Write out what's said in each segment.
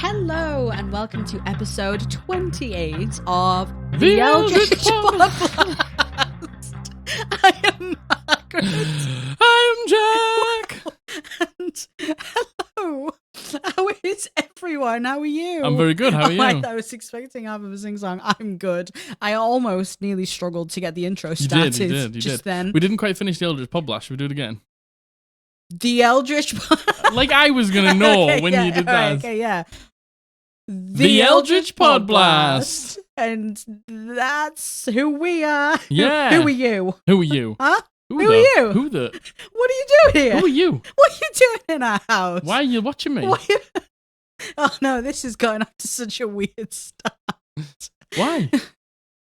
Hello and welcome to episode 28 of The Eldritch Eldritch Podblast. I am Margaret. I am Jack. And hello. How is everyone? How are you? I'm very good. How are you? I was expecting half of a sing-song. I'm good. I almost nearly struggled to get the intro started. You did. Just then. We didn't quite finish the Eldritch Podblast. Should we do it again? The Eldritch Like I was going to know Okay, when yeah, you did all right, that. okay, yeah. The Eldritch Podblast. And that's who we are. Yeah. Who are you? Who are you? Huh? Who the- are you? Who the? What are you doing here? Who are you? What are you doing in our house? Why are you watching me? What Oh no, this is going off to such a weird start. Why?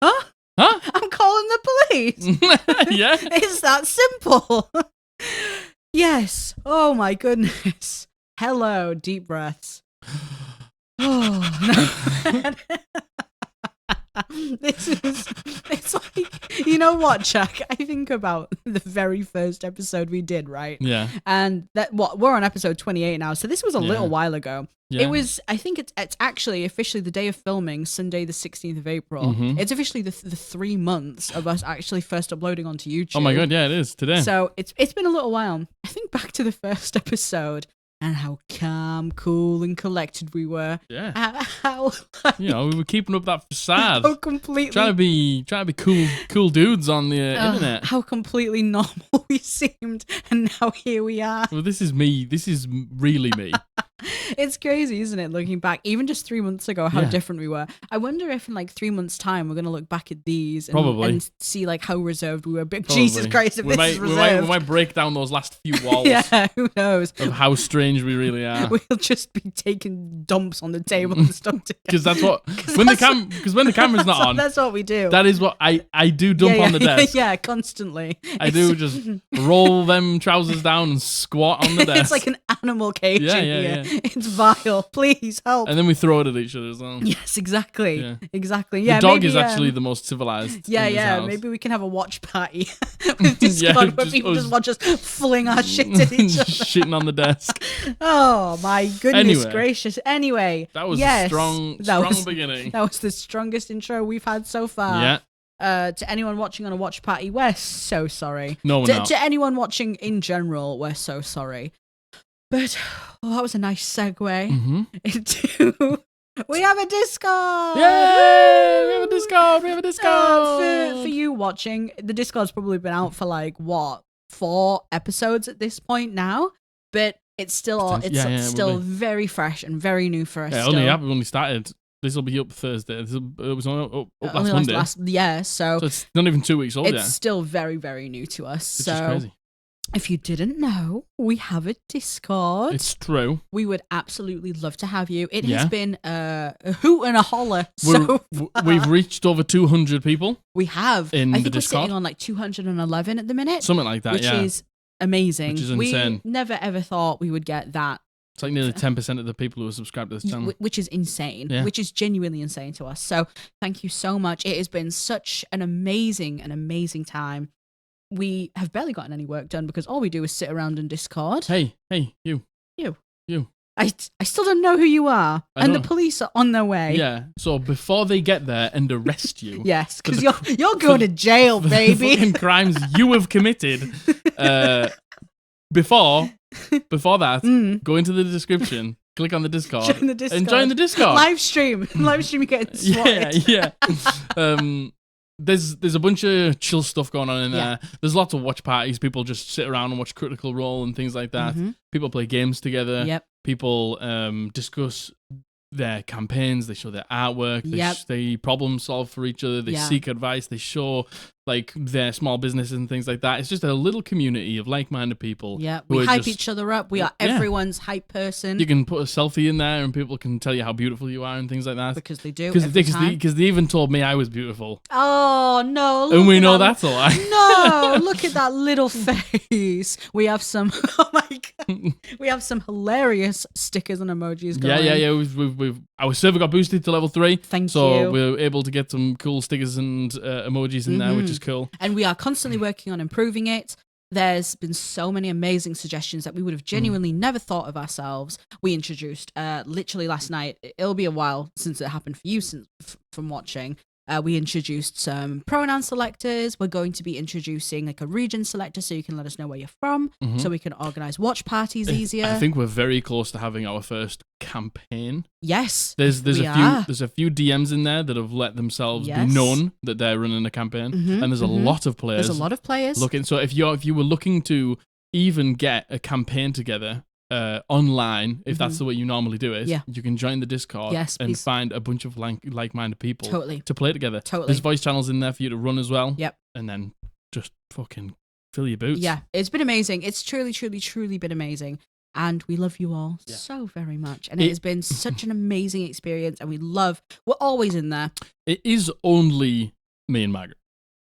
Huh? Huh? I'm calling the police. Yeah. It's that simple. Yes. Oh my goodness. Hello, deep breaths. Oh no. It's like, you know what, Jack? I think about the very first episode we did, right? Yeah. And we're on episode 28 now, so this was a little while ago. Yeah. It was, I think it's actually officially the day of filming, Sunday the 16th of April. Mhm. It's officially the 3 months of us actually first uploading onto YouTube. Oh my god, yeah, it is today. So it's been a little while. I think back to the first episode and how calm, cool, and collected we were. Yeah. How like, You know, we were keeping up that facade. how completely Trying to be cool dudes on the internet. how completely normal we seemed, and now here we are. Well, this is me. This is really me. It's crazy, isn't it? Looking back, even just 3 months ago, how Yeah. different we were. I wonder if in like 3 months' time we're gonna look back at these and, Probably. and see like how reserved we were. But Probably. Jesus Christ, if we this is might, reserved, we might break down those last few walls yeah, who knows? of how strange we really are. We'll just be taking dumps on the table and stuff together. Because that's what when the camera's not on, that's what we do. that is what I do dump on the desk. Yeah, constantly. I do just roll them trousers down and squat on the desk. It's like an animal cage Yeah, in yeah, here. yeah. It's vile. Please help. And then we throw it at each other as well. Yes, exactly. Yeah. Exactly. Yeah, the dog maybe, is actually the most civilized. Yeah, in this yeah. house. Maybe we can have a watch party with Discord where just people us. just watch us fling our shit at each other. Shitting on the desk. Oh my goodness Anyway. gracious. Anyway, That was yes, a strong beginning. That was the strongest intro we've had so far. Yeah. To anyone watching on a watch party, we're so sorry. No, we're not. To anyone watching in general, we're so sorry. But that was a nice segue Mm-hmm. into. We have a Discord! Yay! We have a Discord! We have a Discord! For you watching, the Discord's probably been out for like, what, 4 episodes at this point now? But it's still Yeah, very fresh and very new for us. Yeah, still. we only started. This will be up Thursday. It was only up Only last Monday. yeah, so So it's not even 2 weeks old it's yet. still very, very new to us. Which is So crazy. if you didn't know, we have a Discord. It's true. We would absolutely love to have you. It Yeah. has been a hoot and a holler. So We've reached over 200 people. we have. in I the think we're Discord. sitting on like 211 at the minute, Something like that, which yeah. is amazing. Which is we insane. never ever thought we would get that, It's like nearly 10% of the people who are subscribed to this channel. which is insane. Yeah. Which is genuinely insane to us. So thank you so much. It has been such an amazing time. We have barely gotten any work done because all we do is sit around and Discord. Hey, you. I still don't know who you are, I and the know. police are on their way. Yeah, so before they get there and arrest you, Yes, because the you're going to jail, for the baby. fucking crimes you have committed, before that, go into the description, click on the Discord, Join the Discord. and join the Discord. Live stream getting swatted. Yeah. There's a bunch of chill stuff going on in there. Yeah. There's lots of watch parties. People just sit around and watch Critical Role and things like that. Mhm. People play games together. Yep. People discuss their campaigns. They show their artwork. Yep. They problem solve for each other. They Yeah. seek advice. They show like their small businesses and things like that. It's just a little community of like-minded people. Yeah, who we are hype just- each other up. We are Yeah. everyone's hype person You can put a selfie in there and people can tell you how beautiful you are and things like that. because they do. Because every time. they even told me I was beautiful. Oh no! And look we at know that. that's a lie. No, look at that little face. We have some. Oh my god! We have some hilarious stickers and emojis going. Yeah. We've our server got boosted to level 3. Thank so you. we're able to get some cool stickers and emojis in there, which is cool. And we are constantly working on improving it. There's been so many amazing suggestions that we would have genuinely never thought of ourselves. We introduced literally last night. It'll be a while since it happened for you from watching. We introduced some pronoun selectors. We're going to be introducing like a region selector so you can let us know where you're from, so we can organize watch parties easier. I think we're very close to having our first campaign. Yes, there's a few DMs in there that have let themselves be known that they're running a campaign, and there's a lot of players. There's a lot of players looking. So if you were looking to even get a campaign together online, if that's the way you normally do it, you can join the Discord and find a bunch of like-minded people to play together. There's voice channels in there for you to run as well. Yep. And then just fucking fill your boots. Yeah, it's been amazing. It's truly, truly, truly been amazing. And we love you all so very much. And it has been such an amazing experience. And we're always in there. It is only me and Margaret.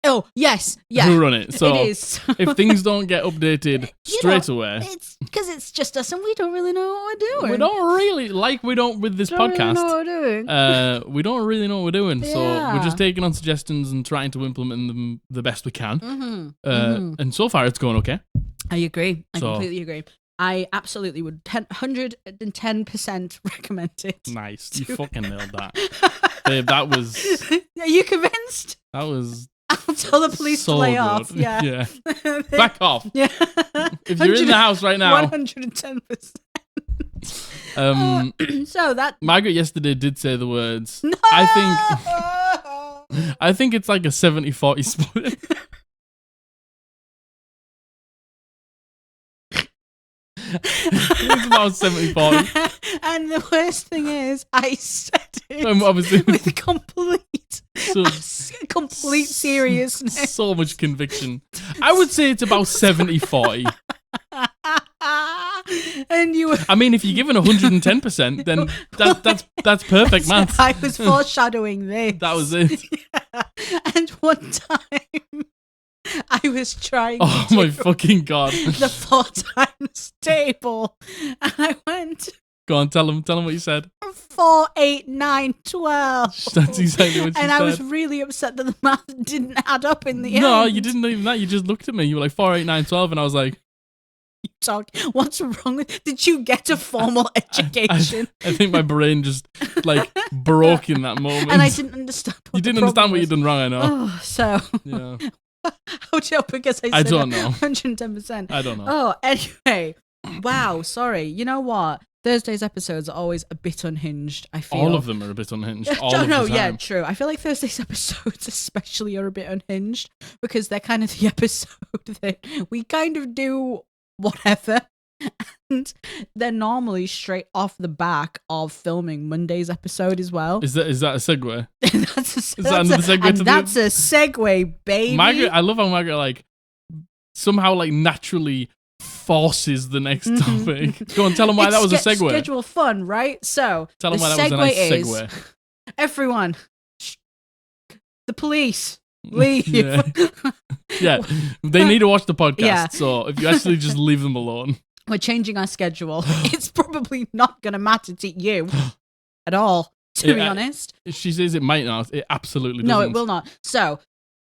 Oh, yes. Yeah. Who run it. So it is. If things don't get updated straight away. It's because it's just us and we don't really know what we're doing. We don't really, we don't with this podcast. Really know what we're doing. We don't really know what we're doing. So we're just taking on suggestions and trying to implement them the best we can. And so far it's going okay. I agree. I completely agree. I absolutely would 110% recommend it. Nice. You fucking nailed that. Babe, that was... Are you convinced? That was... I'll tell the police to lay off. Yeah. Back off. Yeah. If you're in the house right now. 110%. So that... Margaret yesterday did say the words. No! I think it's like a 70-40 split. It's about 70-40. And the worst thing is, I said it obviously with complete seriousness. So much conviction. I would say it's about 70-40. And you were... I mean, if you're given 110%, then that's perfect math. I was foreshadowing this. That was it. Yeah. And one time... I was trying to my fucking God. The 4 times table. And I went... Go on, tell him what you said. 4, 8, 9, 12. That's exactly what you said. And I was really upset that the math didn't add up in the end. No, you didn't even that. You just looked at me. You were like 4, 8, 9, 12. And I was like... What's wrong with... Did you get a formal education? I think my brain just broke in that moment. And I didn't understand what you didn't understand what you'd done wrong, I know. Oh, so... Yeah. How do you because I said don't know. 110%. I don't know. Oh, anyway. Wow, sorry. You know what? Thursday's episodes are always a bit unhinged, I feel. All of them are a bit unhinged. Yeah, true. I feel like Thursday's episodes especially are a bit unhinged because they're kind of the episode that we kind of do whatever. And they're normally straight off the back of filming Monday's episode as well. Is that a segue? That's a segue, baby. Margaret, I love how Margaret somehow naturally forces the next topic. Go on, tell them why that was a segue. Schedule fun, right? So tell them why that was a nice segue. Everyone, the police. Leave. Yeah, they need to watch the podcast. Yeah. So if you actually just leave them alone. We're changing our schedule. It's probably not going to matter to you at all, to be honest. She says it might not. It absolutely doesn't. No, it will not. So,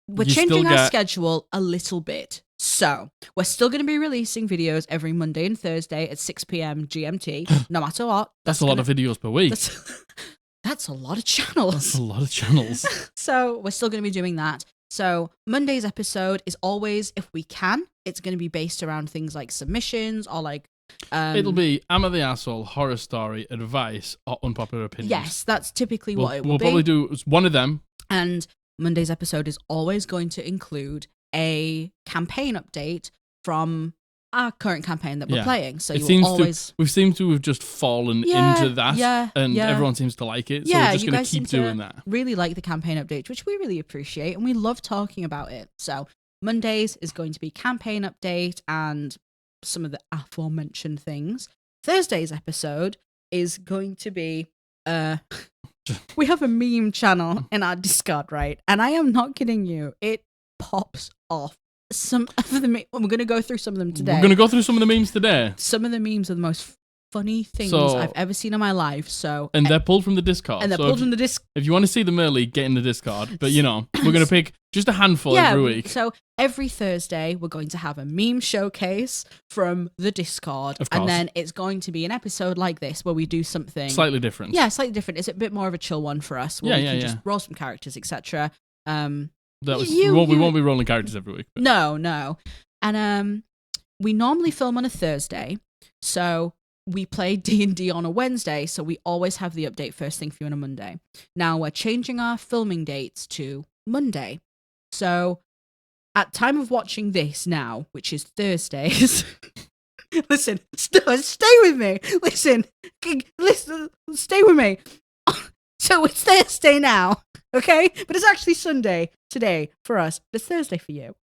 we're changing our schedule a little bit. So, we're still going to be releasing videos every Monday and Thursday at 6 p.m. GMT, no matter what. That's a lot of videos per week. That's a lot of channels. That's a lot of channels. So, we're still going to be doing that. So Monday's episode is always, if we can, it's going to be based around things like submissions or it'll be Am I the Asshole, horror story, advice, or unpopular opinions. Yes, that's typically what it will be. We'll probably do one of them. And Monday's episode is always going to include campaign update from our current campaign that we're playing. So we seem to have just fallen into that, and everyone seems to like it. So we're just going to keep doing that. Really like the campaign update, which we really appreciate, and we love talking about it. So Mondays is going to be campaign update and some of the aforementioned things. Thursday's episode is going to be we have a meme channel in our Discord, right? And I am not kidding you. It pops off. Some of the we're going to go through some of them today. We're going to go through some of the memes today. Some of the memes are the most funny things I've ever seen in my life. And they're pulled from the Discord. If you want to see them early, get in the Discord. But, we're going to pick just a handful every week. So every Thursday, we're going to have a meme showcase from the Discord. Of course. And then it's going to be an episode like this where we do something... Slightly different. Yeah, slightly different. It's a bit more of a chill one for us. Where we can just roll some characters, etc. We won't be rolling characters every week. But. No. And we normally film on a Thursday. So... we play D&D on a Wednesday, so we always have the update first thing for you on a Monday. Now we're changing our filming dates to Monday. So at time of watching this now, which is Thursdays, listen, stay with me. Listen, stay with me. So it's Thursday now, okay? But it's actually Sunday today for us. It's Thursday for you.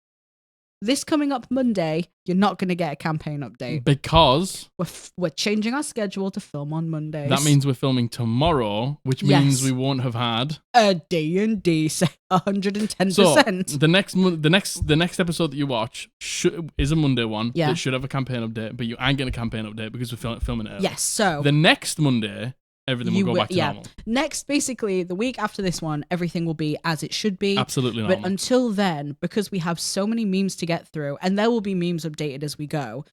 This coming up Monday, you're not going to get a campaign update. Because... we're changing our schedule to film on Mondays. That means we're filming tomorrow, which means we won't have had... a D&D 110%. So, the next episode that you watch is a Monday one that should have a campaign update, but you ain't getting a campaign update because we're filming it early. Yes, so... the next Monday... everything will go back to normal. Next, basically, the week after this one, everything will be as it should be. Absolutely normal. But until then, because we have so many memes to get through, and there will be memes updated as we go,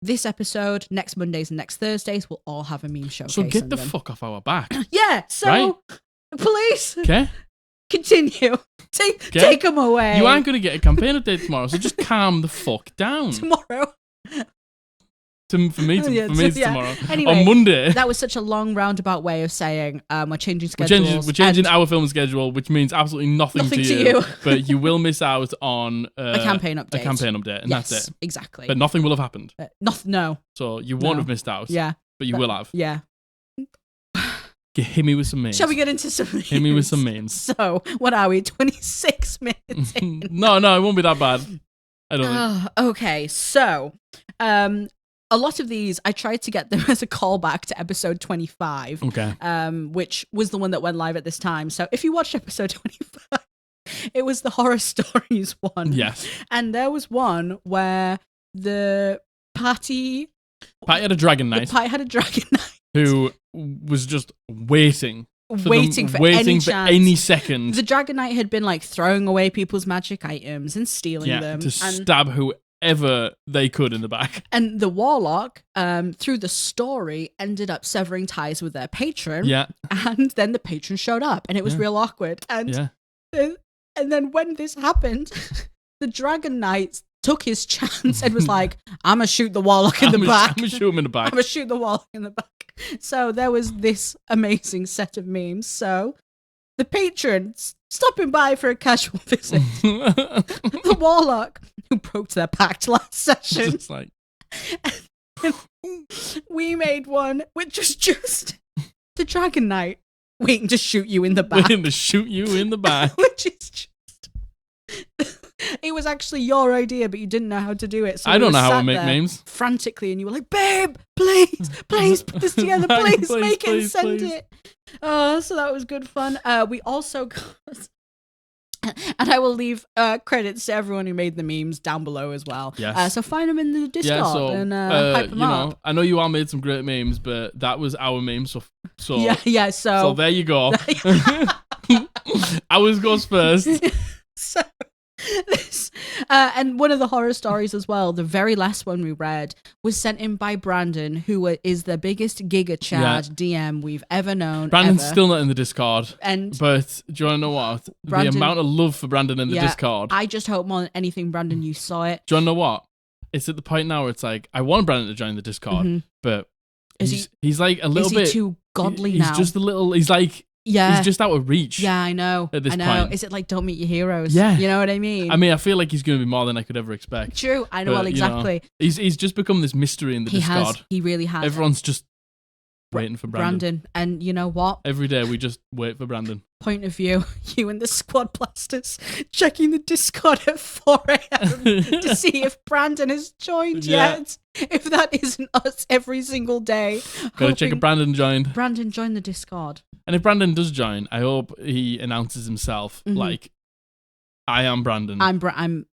this episode, next Mondays and next Thursdays, will all have a meme showcase. So get the fuck off our back. Yeah, so, right? Please. Okay. Continue. Take them away. You aren't going to get a campaign update tomorrow, so just calm the fuck down. Tomorrow. For me, it's tomorrow. Anyway, on Monday. That was such a long roundabout way of saying we're changing schedules. We're changing our film schedule, which means absolutely nothing to you. But you will miss out on a campaign update. And that's it. Exactly. But nothing will have happened. No. So you won't have missed out. Yeah. But you will have. Yeah. Hit me with some memes. Shall we get into some memes? Hit me with some memes. So, what are we, 26 minutes in? No, it won't be that bad. I don't think. Okay, so... a lot of these, I tried to get them as a callback to episode 25, which was the one that went live at this time. So if you watched episode 25, it was the horror stories one. Yes. And there was one where the Patty had a dragon knight. Who was just waiting for any second. The dragon knight had been like throwing away people's magic items and stealing them. To stab whoever they could in the back. And the warlock, through the story, ended up severing ties with their patron. Yeah. And then the patron showed up, and it was real awkward. And then when this happened, the dragon knight took his chance and was like, I'm going to shoot the warlock in the back. I'm going to shoot him in the back. I'm going to shoot the warlock in the back. So there was this amazing set of memes. So the patron stopping by for a casual visit. The warlock, who broke their pact last session. Just like... we made one which was just the dragon knight waiting to shoot you in the back. Waiting to shoot you in the back. Which is just... It was actually your idea, but you didn't know how to do it. So I don't know how to make memes. Frantically, and you were like, babe, please put this together. Please make it and send it. Oh, so that was good fun. We also got... And I will leave credits to everyone who made the memes down below as well. Yes. So find them in the Discord and hype them up. I know you all made some great memes, but that was our meme. So So there you go. Ours goes first. So this and one of the horror stories as well, the very last one we read, was sent in by Brandon, who is the biggest Giga Chad DM we've ever known. Brandon's still not in the Discord, but do you want to know what? Brandon, the amount of love for Brandon in the Discord. I just hope more than anything, Brandon, you saw it. Do you want to know what? It's at the point now where it's like, I want Brandon to join the Discord, but he's like a little bit... Is he too godly now? He's just a little... He's like... Yeah. He's just out of reach. Yeah, I know. At this point. Is it like Don't Meet Your Heroes? Yeah. You know what I mean? I mean, I feel like he's going to be more than I could ever expect. True. I know, well, exactly. He's just become this mystery in the Discord. He really has. Everyone's just waiting for Brandon. And you know what? Every day we just wait for Brandon. Point of view, you and the squad blasters checking the Discord at 4 a.m. to see if Brandon has joined yet. If that isn't us every single day. Gotta check if Brandon joined. Brandon joined the Discord. And if Brandon does join, I hope he announces himself like, I am Brandon.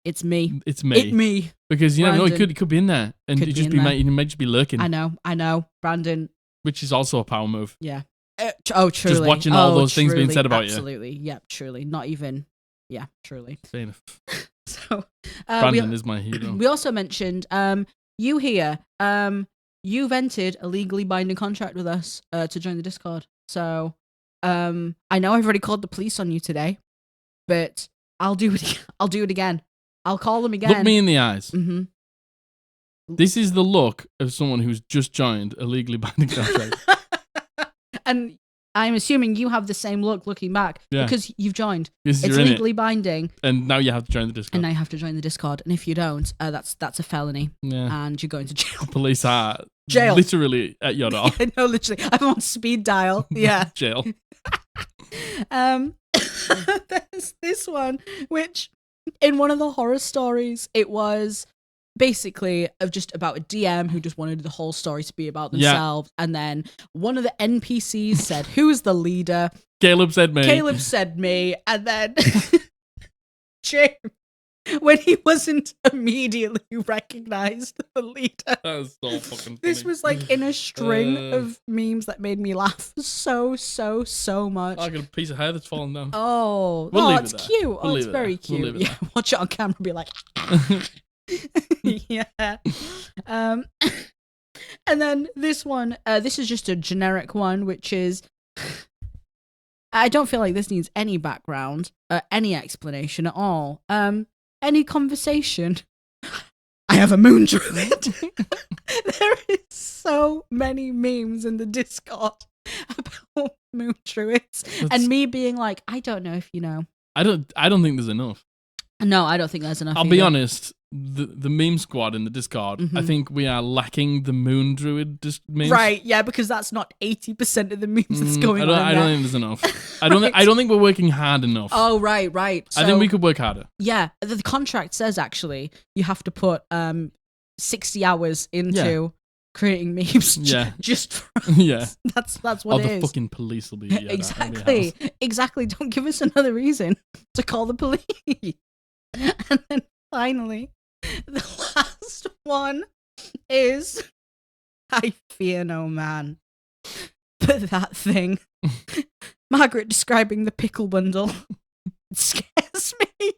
It's me. It's me. Because you never know, he could be in there, and he might just be lurking. I know, Brandon. Which is also a power move. Yeah. Truly. Just watching all those things being said about absolutely. You. Yep, truly. Not even. Yeah, truly. Fair enough. So, Brandon is my hero. We also mentioned, you here, you've entered a legally binding contract with us to join the Discord. So, I know I've already called the police on you today, but I'll do it. I'll do it again. I'll call them again. Look me in the eyes. Mm-hmm. This is the look of someone who's just joined a legally binding contract. And I'm assuming you have the same look looking back because you've joined. It's legally binding. And now you have to join the Discord. And if you don't, that's a felony. Yeah. And you're going to jail. Police are literally at your door. No, literally. I'm on speed dial. Yeah. Jail. There's this one, which in one of the horror stories, it was basically just about a DM who just wanted the whole story to be about themselves. Yeah. And then one of the NPCs said, who's the leader? Caleb said me. And then James, when he wasn't immediately recognized the leader. That was so fucking funny. This was like in a string of memes that made me laugh so much. I got a piece of hair that's fallen down. It's cute. It's very cute. Yeah, watch it on camera and be like... Yeah. And then this one, this is just a generic one, which is, I don't feel like this needs any background, any explanation at all. Any conversation. I have a moon druid. There is so many memes in the Discord about moon druids, and me being like, I don't know if you know. I don't think there's enough. No, I don't think there's enough. I'll be honest. The meme squad in the Discord, I think we are lacking the moon druid memes. Right, yeah, because that's not 80% of the memes that's going on. I don't think there's enough. I don't think we're working hard enough. Oh, right. So, I think we could work harder. Yeah, the contract says actually you have to put 60 hours into creating memes just for us. Yeah. That's what it is. The fucking police will be Exactly. Don't give us another reason to call the police. And then finally, the last one is I fear no man. But that thing. Margaret describing the pickle bundle. It scares me.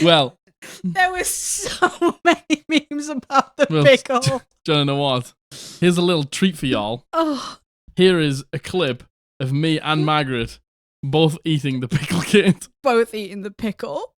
Well, there were so many memes about the pickle. Do you know what? Here's a little treat for y'all. Oh. Here is a clip of me and Margaret both eating the pickle kit. Both eating the pickle.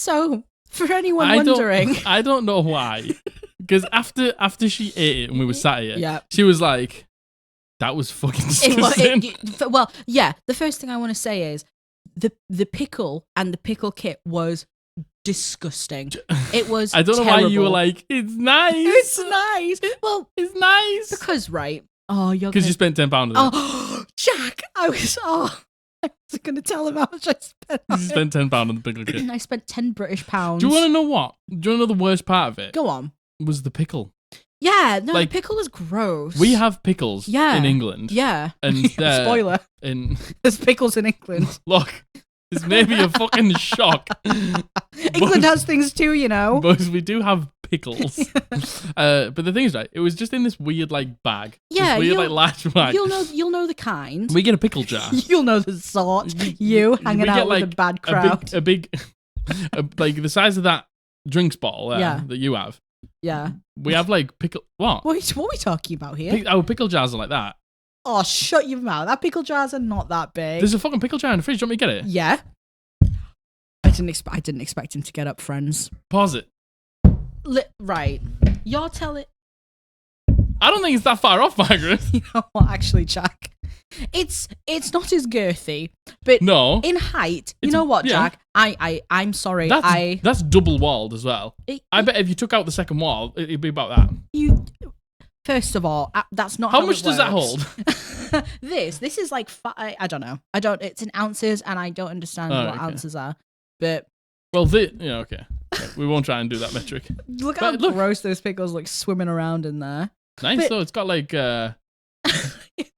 So, for anyone wondering... I don't know why. Because after she ate it and we were sat here, she was like, that was fucking disgusting. Well, yeah, the first thing I want to say is the pickle and the pickle kit was disgusting. It was I don't know why you were like, it's nice. It's nice. Well, it's nice. Because, right. Oh, you're because you spent £10 on it. Oh, Jack, I was going to tell him how much I spent on You spent £10 on the pickle kit. I spent £10 British pounds. Do you want to know what? Do you want to know the worst part of it? Go on. Was the pickle. Yeah, no, the pickle was gross. We have pickles in England. Yeah. And spoiler. There's pickles in England. Look, this may be a fucking shock. England has things too, you know. But we do have pickles. But the thing is, right, it was just in this weird bag. Yeah. This weird large bag. You'll know the kind. We get a pickle jar. You'll know the sort. You hanging out with a bad crowd. A big like the size of that drinks bottle that you have. Yeah. We have pickle. What? What are we talking about here? Our pickle jars are like that. Oh, shut your mouth. That pickle jars are not that big. There's a fucking pickle jar in the fridge. Do you want me to get it? Yeah. I didn't expect him to get up, friends. Pause it. Right. You're telling... I don't think it's that far off, Margaret. You know what, actually, Jack? It's not as girthy, but in height, you know what, Jack? I'm sorry. That's double walled as well. I bet if you took out the second wall, it'd be about that. First of all, that's not how much does that hold? This is like I don't know. It's in ounces, and I don't understand what ounces are. But okay. We won't try and do that metric. Look how gross those pickles look swimming around in there. Nice though. It's got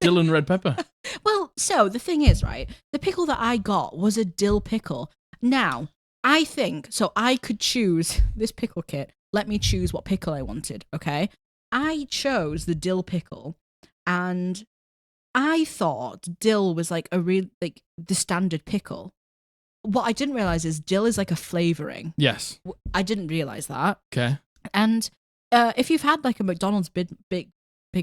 dill and red pepper. Well, so the thing is, right? The pickle that I got was a dill pickle. Now, I think so. I could choose this pickle kit. Let me choose what pickle I wanted. Okay, I chose the dill pickle, and I thought dill was like the standard pickle. What I didn't realize is dill is like a flavoring. Yes, I didn't realize that. Okay, and if you've had like a McDonald's Big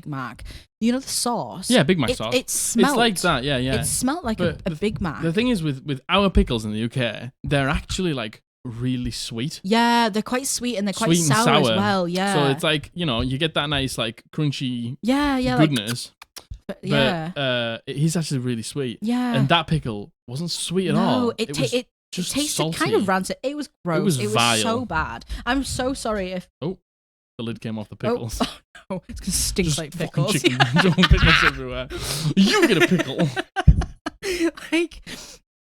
Mac, you know the sauce. Yeah, Big Mac sauce. It smelled. It's like that. Yeah. It smelled like a Big Mac. The thing is with our pickles in the UK, they're actually really sweet. Yeah, they're quite sweet and they're quite sour as well. Yeah. So it's you get that nice crunchy goodness. But he's actually really sweet. Yeah. And that pickle wasn't sweet at all. It tasted salty. kind of rancid. It was gross. It was vile. So bad. I'm so sorry if... Oh, the lid came off the pickles. Oh, no, it's going to stink like pickles. Chicken. Pickles everywhere. You get a pickle.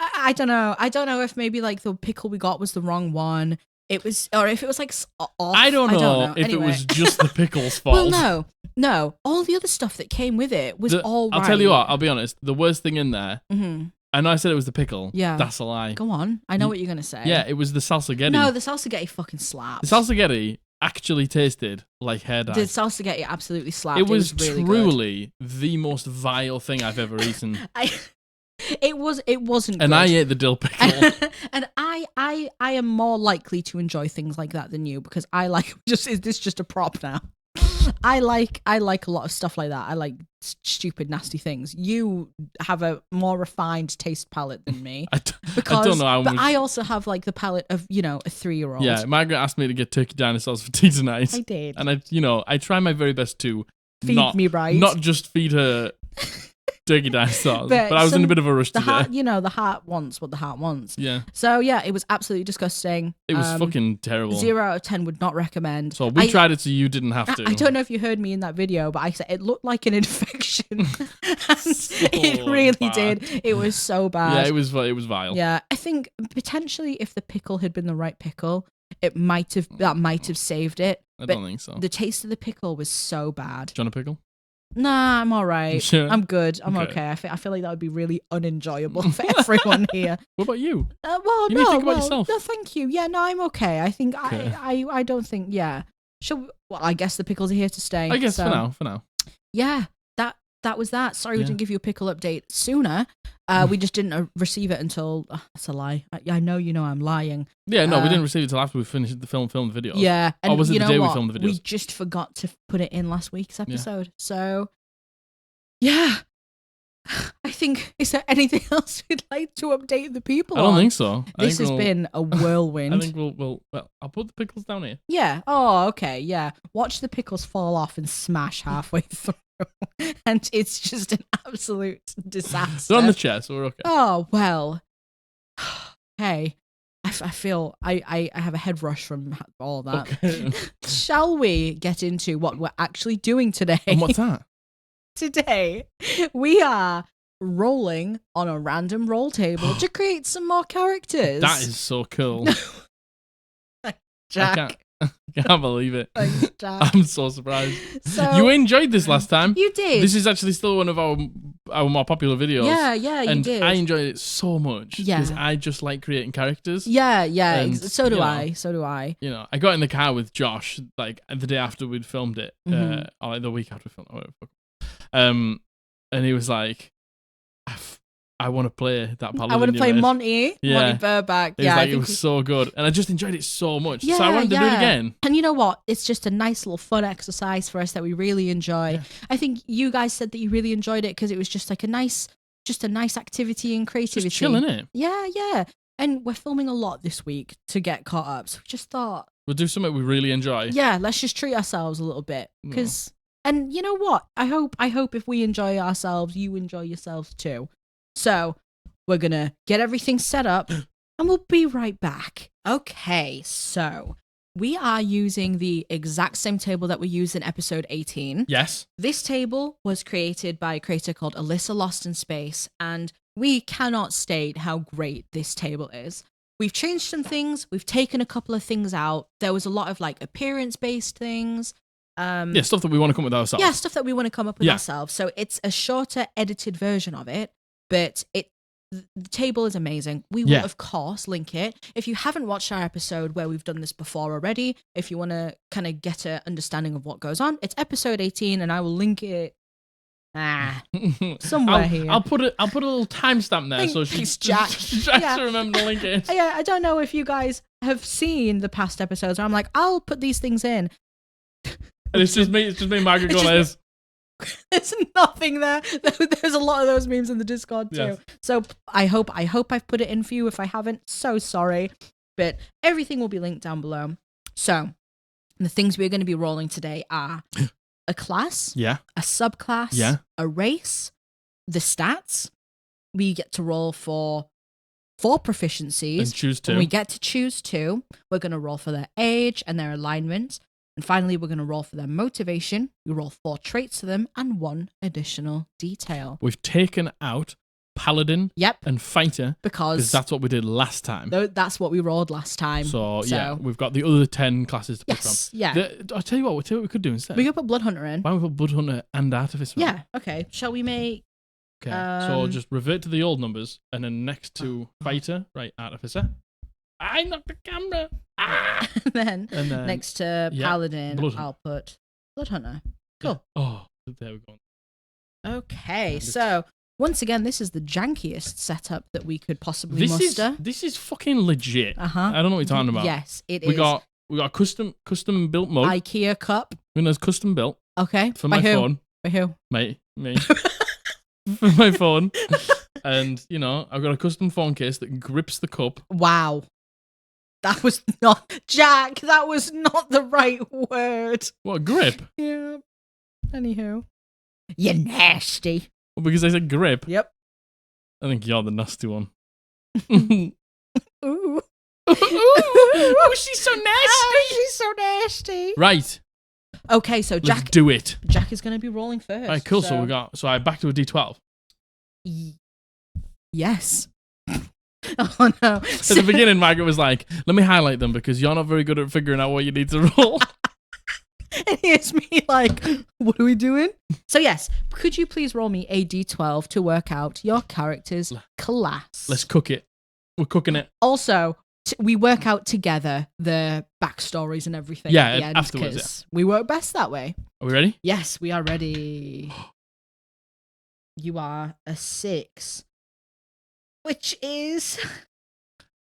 I don't know. I don't know if maybe the pickle we got was the wrong one. It was, or if it was off. I don't know if it was just the pickle's fault. Well, no. All the other stuff that came with it was all right. I'll tell you what. I'll be honest. The worst thing in there. Mm-hmm. I know I said it was the pickle. Yeah. That's a lie. Go on. I know what you're going to say. Yeah, it was the salsa-ghetti. No, the salsa-ghetti fucking slaps. The salsa-ghetti actually tasted like hair dye. The salsa-ghetti absolutely slapped. It was really truly the most vile thing I've ever eaten. It wasn't and good. I ate the dill pickle. And I am more likely to enjoy things like that than you, because I like is this just a prop now? I like a lot of stuff like that. I like stupid, nasty things. You have a more refined taste palette than me. I don't know how much. But I also have the palate of a 3-year-old. Yeah, Margaret asked me to get turkey dinosaurs for tea tonight. I did, and I try my very best to feed me right, not just feed her turkey dinosaurs, but I was in a bit of a rush today. The heart wants what the heart wants. Yeah. So yeah, it was absolutely disgusting. It was fucking terrible. 0 out of 10 would not recommend. So we tried it so you didn't have to. I don't know if you heard me in that video, but I said it looked like an infection. It really did. It was so bad. Yeah, it was vile. Yeah, I think potentially if the pickle had been the right pickle, that might have saved it. I don't think so. The taste of the pickle was so bad. Do you want a pickle? Nah, I'm all right. Sure? I'm good. I'm okay. I feel like that would be really unenjoyable for everyone here. What about you? You need to think about yourself. No, thank you. Yeah, no, I'm okay. I think I don't think. Yeah. Well, I guess the pickles are here to stay. I guess for now. Yeah, that was that. Sorry, we didn't give you a pickle update sooner. We just didn't receive it until. That's a lie. I know you know I'm lying. Yeah, no, we didn't receive it until after we finished the filmed the videos. Yeah, and or was it you the know day what? we filmed the videos? We just forgot to put it in last week's episode. Yeah. So, yeah. I think, is there anything else we'd like to update the people on? I don't think so. This has been a whirlwind. I think well, I'll put the pickles down here. Yeah. Oh, okay. Yeah. Watch the pickles fall off and smash halfway through. And it's just an absolute disaster. They're on the chair, so we're okay. Oh, well. Hey, I feel I have a head rush from all that. Okay. Shall we get into what we're actually doing today? And what's that? Today, we are rolling on a random roll table to create some more characters. That is so cool. Jack. I can't believe it. Thanks, Jack. I'm so surprised. So, you enjoyed this last time. You did. This is actually still one of our more popular videos. Yeah, you did. I enjoyed it so much. Yeah. Because I just like creating characters. Yeah. So do I. You know, I got in the car with Josh, like, the day after we'd filmed it. Or like the week after we filmed it. And he was like, I want to play that paladin. I want to play Monty. Yeah. Monty Burback. It was so good. And I just enjoyed it so much. So I wanted to do it again. And you know what? It's just a nice little fun exercise for us that we really enjoy. Yeah. I think you guys said that you really enjoyed it because it was just like a nice activity and creativity. Just chill, innit? Yeah. And we're filming a lot this week to get caught up. So we just thought we'll do something we really enjoy. Yeah, let's just treat ourselves a little bit. Because and you know what? I hope if we enjoy ourselves, you enjoy yourselves too. So we're going to get everything set up and we'll be right back. Okay, so we are using the exact same table that we used in episode 18. Yes. This table was created by a creator called Alyssa Lost in Space, and we cannot state how great this table is. We've changed some things. We've taken a couple of things out. There was a lot of like appearance-based things. Stuff that we want to come up with ourselves. Yeah, stuff that we want to come up with ourselves. So it's a shorter edited version of it. But the table is amazing. We will, of course, link it. If you haven't watched our episode where we've done this before already, if you want to kind of get an understanding of what goes on, it's episode 18, and I will link it somewhere here. I'll put a little timestamp there so she's Jack. to remember to link it. Yeah, I don't know if you guys have seen the past episodes where I'm like, I'll put these things in. And it's just me, Margaret going, there's nothing there. There's a lot of those memes in the Discord too. Yes. So I hope I've put it in for you. If I haven't, so sorry. But everything will be linked down below. So the things we're going to be rolling today are a class, a subclass, a race, the stats. We get to roll for 4 proficiencies. And choose 2. And we get to choose 2. We're going to roll for their age and their alignment. And finally, we're going to roll for their motivation. We roll 4 traits to them and 1 additional detail. We've taken out Paladin and Fighter because that's what we did last time. That's what we rolled last time. So we've got the other 10 classes to pick from. I'll tell you what we could do instead. We could put Bloodhunter in. Why don't we put Bloodhunter and Artificer in? Yeah, okay. Shall we make... Okay, so just revert to the old numbers, and then next to Fighter, right, Artificer. I knocked the camera. and then next to Paladin, I'll put Bloodhunter. Cool. Oh, there we go. Okay, so once again, this is the jankiest setup that we could possibly muster. This is fucking legit. I don't know what you're talking about. Yes, it is. We got a custom built mug. IKEA cup. It's custom built. Okay. For my phone. By who? Me. For my phone. And, I've got a custom phone case that grips the cup. Wow. That was not... Jack, that was not the right word. What, grip? Yeah. Anywho. You're nasty. Well, because I said grip? Yep. I think you're the nasty one. Ooh. Oh, she's so nasty. Oh, she's so nasty. Right. Okay, so Jack... Let's do it. Jack is going to be rolling first. Right, cool. So I back to a D12. Yes. Oh no. At the beginning, Margaret was like, let me highlight them because you're not very good at figuring out what you need to roll. And here's me like, what are we doing? So yes, could you please roll me a D12 to work out your character's class? Let's cook it. We're cooking it. Also, we work out together the backstories and everything at the end, afterwards. We work best that way. Are we ready? Yes, we are ready. You are a 6. Which is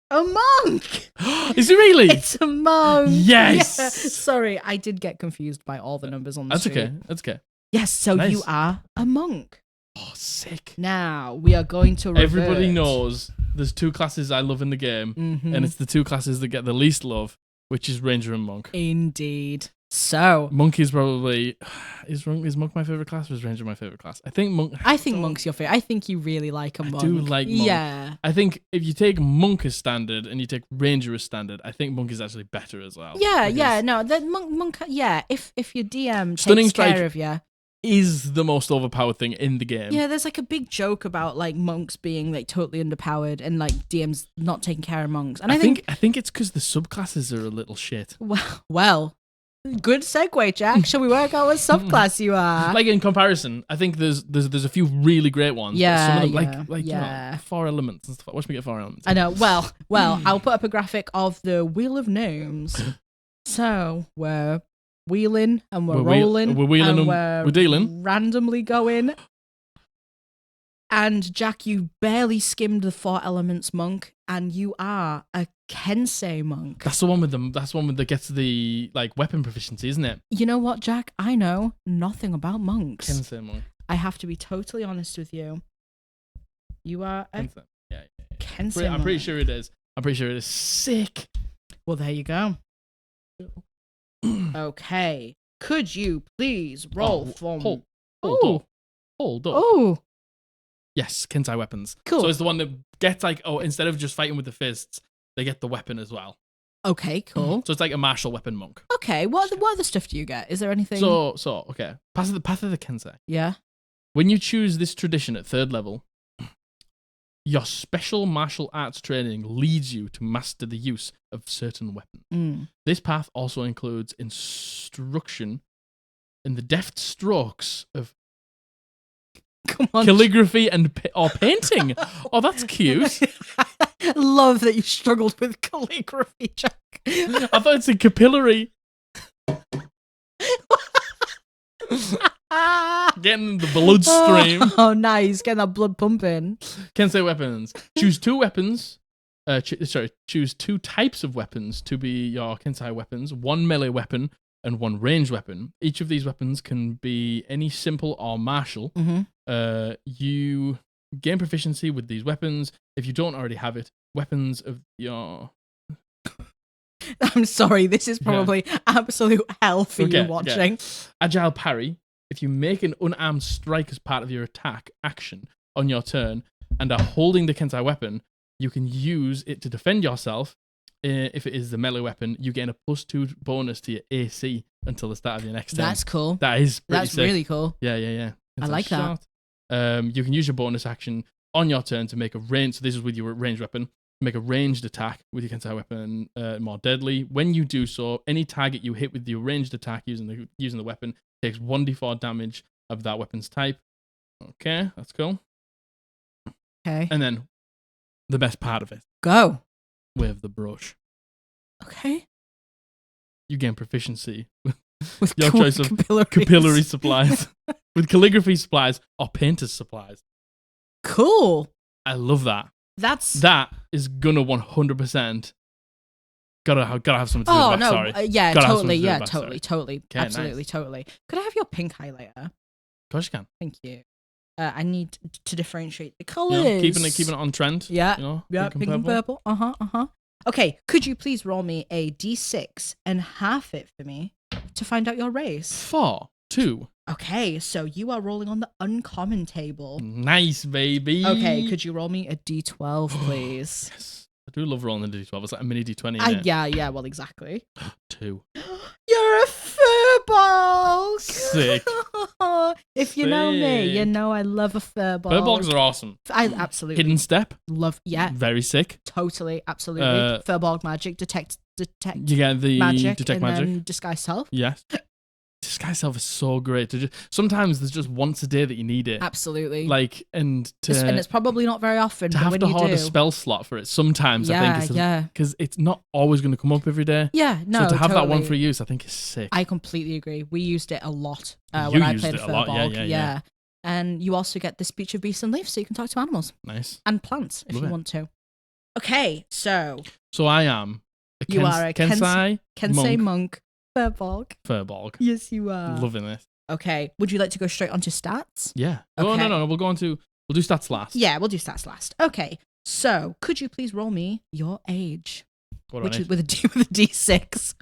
a monk. Is it really? It's a monk. Yes. Yeah. Sorry, I did get confused by all the numbers on the screen. That's okay. Yes, so nice. You are a monk. Oh, sick. Now, we are going to revert. Everybody knows there's 2 classes I love in the game, and it's the 2 classes that get the least love, which is Ranger and Monk. Indeed. So Monk is probably is Monk my favorite class or is Ranger my favorite class? I think Monk's your favorite. I think you really like a Monk. I do like Monk. Yeah. I think if you take Monk as standard and you take Ranger as standard, I think Monk is actually better as well. Yeah, no, the Monk. Yeah, if your DM takes care of you. is the most overpowered thing in the game. Yeah, there's like a big joke about like monks being like totally underpowered and like DMs not taking care of monks. And I think it's because the subclasses are a little shit. Well, good segue, Jack. Shall we work out what subclass you are? Like in comparison, I think there's a few really great ones. Yeah, some of them like you know, 4 elements and stuff. Watch me get 4 elements. I know. Well, I'll put up a graphic of the Wheel of Names. So we're wheeling and we're rolling. We're wheeling and we're dealing. Randomly going. And Jack, you barely skimmed the 4 elements monk, and you are a Kensei monk. That's the one with them. That's the one that gets the like weapon proficiency, isn't it? You know what, Jack? I know nothing about monks. Kensei monk. I have to be totally honest with you. You are a Kensei. Yeah. Kensei monk. I'm pretty sure it is. I'm pretty sure it is sick. Well, there you go. Okay. Could you please roll for me? Hold up. Oh. Yes, Kensei weapons. Cool. So it's the one that gets like, instead of just fighting with the fists, they get the weapon as well. Okay, cool. So it's like a martial weapon monk. Okay, what other stuff do you get? Is there anything? So okay. Path of the Kensei. Yeah. When you choose this tradition at 3rd level, your special martial arts training leads you to master the use of certain weapons. This path also includes instruction in the deft strokes of calligraphy or painting. Oh, that's cute. I love that you struggled with calligraphy, Jack. I thought it's a capillary. Getting the bloodstream. Oh, nice. Getting that blood pumping. Kensei weapons. Choose 2 weapons. Choose 2 types of weapons to be your Kensei weapons. 1 melee weapon and 1 ranged weapon. Each of these weapons can be any simple or martial. You gain proficiency with these weapons if you don't already have it. Weapons of your... I'm sorry, this is probably absolute hell for you watching. Yeah. Agile parry. If you make an unarmed strike as part of your attack action on your turn and are holding the Kensei weapon, you can use it to defend yourself. If it is the melee weapon, you gain a +2 bonus to your AC until the start of your next turn. That's cool. That is pretty That's sick. really cool. Yeah. I like that. You can use your bonus action on your turn to make a range. So this is with your ranged weapon. Make a ranged attack with your Kensei weapon more deadly. When you do so, any target you hit with your ranged attack using the weapon takes 1d4 damage of that weapon's type. Okay, that's cool. Okay. And then the best part of it. Go. With the brush. Okay. You gain proficiency with your choice of capillary supplies, with calligraphy supplies or painter's supplies. Cool. I love that. That is gonna 100% gotta have something to do with the backstory. Yeah, totally. Okay, absolutely, nice. Totally. Could I have your pink highlighter? Of course you can. Thank you. I need to differentiate the colors. Keeping it on trend. Yeah. Pink and purple. Okay, could you please roll me a d6 and half it for me to find out your race? 4, 2. Okay, so you are rolling on the uncommon table. Nice, baby. Okay, could you roll me a d12, please? Yes. I do love rolling the d12. It's like a mini d20. Yeah, well, exactly. 2. You're a furball! Sick. If you know me, you know I love a furball. Furballs are awesome. I absolutely Hidden step. Yeah. Very sick. Totally, absolutely. Furball magic, detect. You get the magic, detect magic. Then disguise self. Yes. Disguise self is so great. Sometimes there's just once a day that you need it. Absolutely. And it's probably not very often. To have to hold a spell slot for it sometimes, I think, because it's not always going to come up every day. Yeah, no. So to have that one for use, I think is sick. I completely agree. We used it a lot when I played Furball. Yeah. And you also get the speech of beasts and leaves, so you can talk to animals. Nice. And plants if you want to. Okay, so I am. You are a Kensei monk. Furbolg. Yes, you are. Loving this. Okay. Would you like to go straight onto stats? Yeah. Okay. No. We'll do stats last. Yeah, we'll do stats last. Okay. So, could you please roll me your age? Which is with a D6.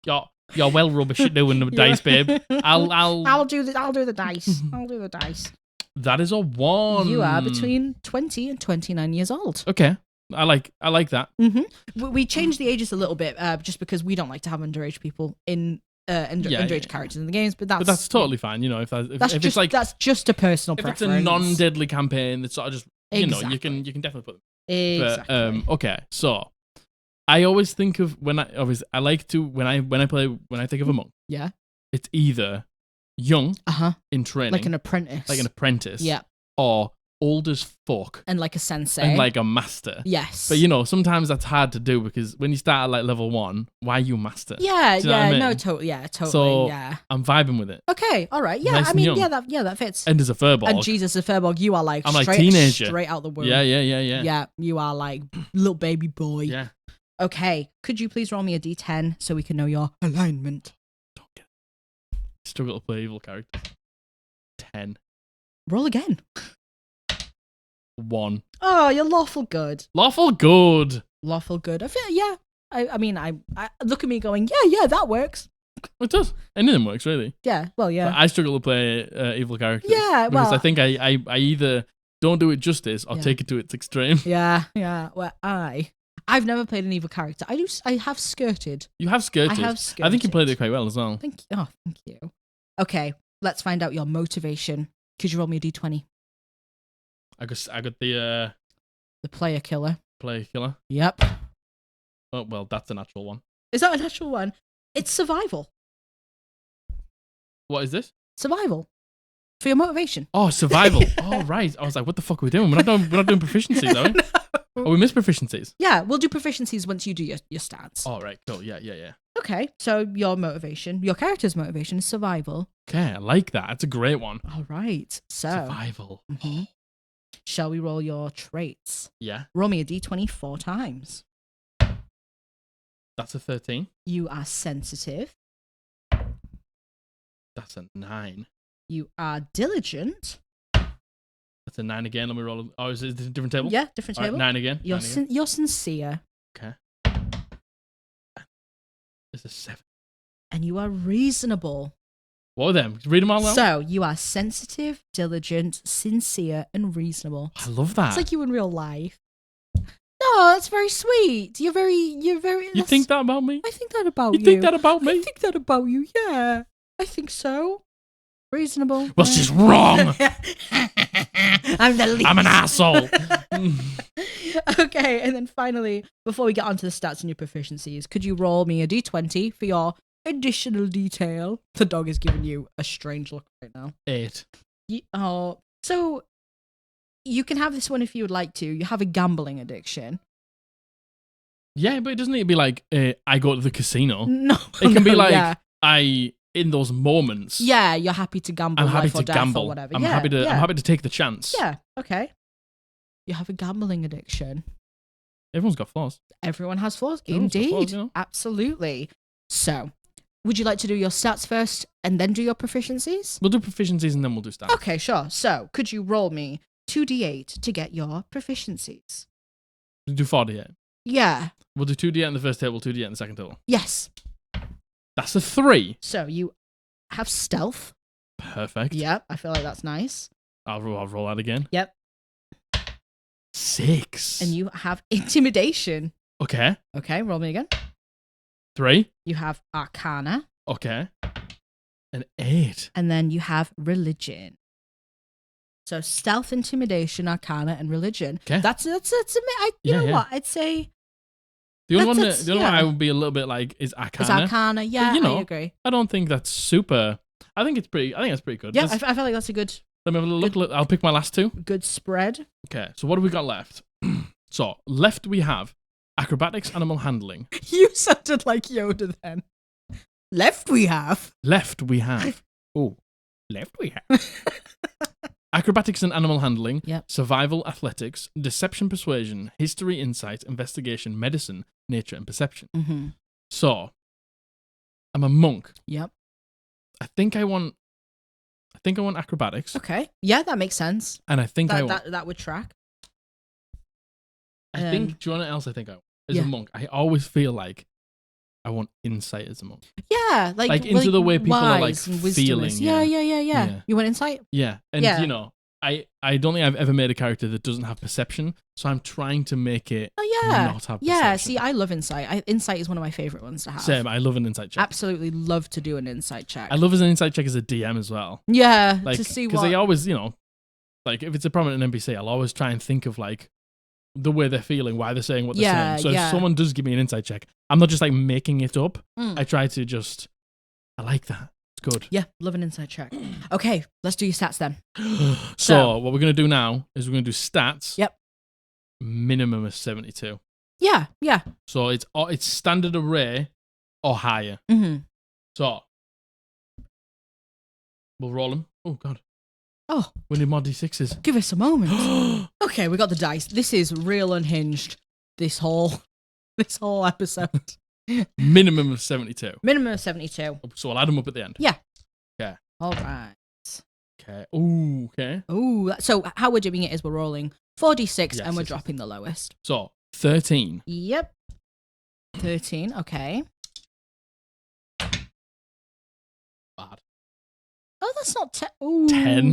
You're well rubbish at doing the dice, babe. I'll do the dice. I'll do the dice. That is a 1. You are between 20 and 29 years old. Okay. I like that. Mm-hmm. We changed the ages a little bit just because we don't like to have underage people in enjoyed characters in the games, but that's totally fine. You know, if it's like that's just a personal preference. If it's a non-deadly campaign, that's sort of just you know you can definitely put them. Exactly. But, okay, so I always think of when I think of a monk. Yeah. It's either young in training, like an apprentice. Yeah. Or old as fuck. And like a sensei. And like a master. Yes. But you know, sometimes that's hard to do because when you start at like level 1, why are you master? Yeah, do you know what I mean? No, totally. Yeah, totally. So yeah. I'm vibing with it. Okay, all right. Yeah, Nice I mean, and young. that fits. And as a furbolg. And Jesus, a furbolg, you are like I'm like teenager. Straight out the womb. Yeah. Yeah, you are like little baby boy. Yeah. Okay, could you please roll me a d10 so we can know your alignment? Don't get it. Struggle to play evil character. 10. Roll again. 1. Oh, you're lawful good. Lawful good. Lawful good. I feel, yeah. I mean, I look at me going, yeah, that works. It does. Anything works, really. Yeah, well, yeah. But I struggle to play evil characters. Yeah, well. Because I think I either don't do it justice or take it to its extreme. Yeah. Well, I've never played an evil character. I have skirted. You have skirted. I have skirted. I think you played it quite well as well. Thank you. Okay, let's find out your motivation. Could you roll me a d20? I got the player killer. Player killer. Yep. Oh well, that's a natural one. Is that a natural one? It's survival. What is this? Survival. For your motivation. Oh, survival. Oh right. I was like, what the fuck are we doing? We're not doing proficiencies, are we? No. Oh, we missed proficiencies. Yeah, we'll do proficiencies once you do your stats. Oh right, cool. Yeah. Okay, so your character's motivation is survival. Okay, I like that. That's a great one. All right. So survival. Mm-hmm. Shall we roll your traits? Yeah. Roll me a d20 4 times. That's a 13. You are sensitive. That's a 9. You are diligent. That's a 9 again. Let me roll. Oh, is it a different table? Yeah, different table. Right, 9 again. You're sincere. Okay. It's a 7. And you are reasonable. What are them? Read them all out. So, you are sensitive, diligent, sincere, and reasonable. I love that. It's like you in real life. No, that's very sweet. You're very... You think that about me? I think that about you. You think that about me? I think that about you, yeah. I think so. Reasonable. Well, she's wrong. I'm the least. I'm an asshole. Okay, and then finally, before we get onto the stats and your proficiencies, could you roll me a d20 for your additional detail? The dog is giving you a strange look right now. 8. So you can have this one if you would like to. You have a gambling addiction. Yeah, but it doesn't need to be like, I go to the casino. No. It can be like, in those moments. Yeah, you're happy to gamble. I'm happy life or to death gamble. Or whatever. I'm happy to take the chance. Yeah, okay. You have a gambling addiction. Everyone's got flaws. Everyone has flaws. Everyone's Indeed. got flaws, you know? Absolutely. So, would you like to do your stats first and then do your proficiencies? We'll do proficiencies and then we'll do stats. Okay, sure. So, could you roll me 2d8 to get your proficiencies? We'll do 4d8. Yeah. We'll do 2d8 in the first table, 2d8 in the second table. Yes. That's a 3. So, you have stealth. Perfect. Yep, I feel like that's nice. I'll roll that again. Yep. 6. And you have intimidation. Okay. Okay, roll me again. 3. You have arcana. Okay. An 8. And then you have religion. So stealth, intimidation, arcana, and religion. Okay. That's you know what? I'd say the only one I would be a little bit like is arcana. It's arcana, yeah. But, I agree. I don't think that's super. I think that's pretty good. Yeah, I feel like that's a good. Let me have a look. I'll pick my last 2. Good spread. Okay, so what do we got left? So left we have acrobatics, animal handling. You sounded like Yoda then. Left we have. Oh, left we have. Acrobatics and animal handling, yep. Survival, athletics, deception, persuasion, history, insight, investigation, medicine, nature, and perception. Mm-hmm. So, I'm a monk. Yep. I think I want acrobatics. Okay. Yeah, that makes sense. And I think that would track. Do you know what else I think I want? As a monk, I always feel like I want insight as a monk. Yeah, like into the way people are like feeling. Yeah. You want insight? Yeah, and you know, I don't think I've ever made a character that doesn't have perception, so I'm trying to make it not have perception. Yeah, see, I love insight. Insight is one of my favorite ones to have. Same, I love an insight check. Absolutely love to do an insight check. I love an insight check as a DM as well. Yeah, like, to see what... Because they always, like, if it's a prominent NPC, I'll always try and think of, like, the way they're feeling, why they're saying what they're saying. So if someone does give me an insight check, I'm not just, like, making it up. I try to just... I like that. Good. Yeah, love an inside check. Okay, let's do your stats then. So what we're going to do now is we're going to do stats. Yep. Minimum of 72. Yeah. So it's standard array or higher. Mm-hmm. So we'll roll them. Oh, God. Oh. We need more D6s. Give us a moment. Okay, we got the dice. This is real unhinged, this whole episode. Minimum of 72. Minimum of 72. So I'll add them up at the end. Yeah. Okay. All right. Okay. Ooh, okay. Ooh. So how we're doing it is we're rolling 4d6 and we're dropping the lowest. So 13. Yep. 13. Okay. Bad. Oh, that's not 10. 10.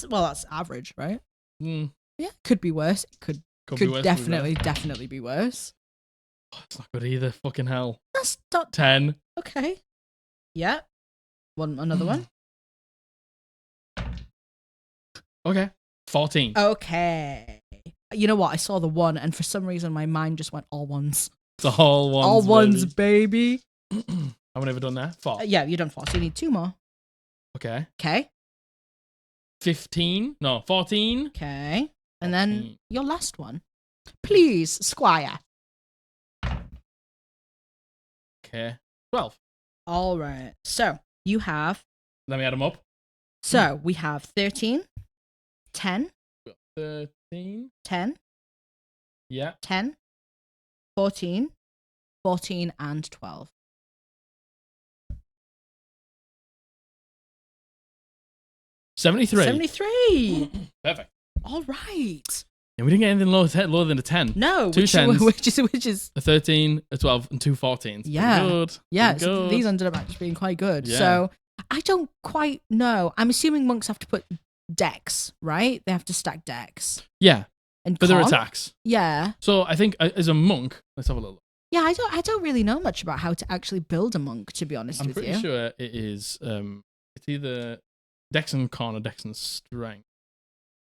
No, that's average, right? Mm. Yeah. Could be worse. Could be worse, definitely be worse. Oh, it's not good either. Fucking hell. That's not 10. Okay. Yeah. Another one. Okay. 14. Okay. You know what? I saw the 1, and for some reason my mind just went all ones. It's all ones. All ones, baby. How many have I done there? 4. Yeah, you've done 4. So you need 2 more. Okay. Okay. 15. No, 14. Okay. And then your last one. Please, Squire. Okay. 12. All right. So you have... Let me add them up. So we have 13, 10. 13. 10. Yeah. 10. 14. 14 and 12. $73. Perfect. All right. Yeah, we didn't get anything lower than a 10. No, 2 10s, which is a 13, a 12, and 2 14s. Yeah. Good. Yeah, good. So these ended up actually being quite good. Yeah. So I don't quite know. I'm assuming monks have to put decks, right? They have to stack decks. Yeah. And for their attacks. Yeah. So I think as a monk, let's have a look. Yeah, I don't really know much about how to actually build a monk, to be honest with you. I'm pretty sure it is it's either dex and con or dex and strength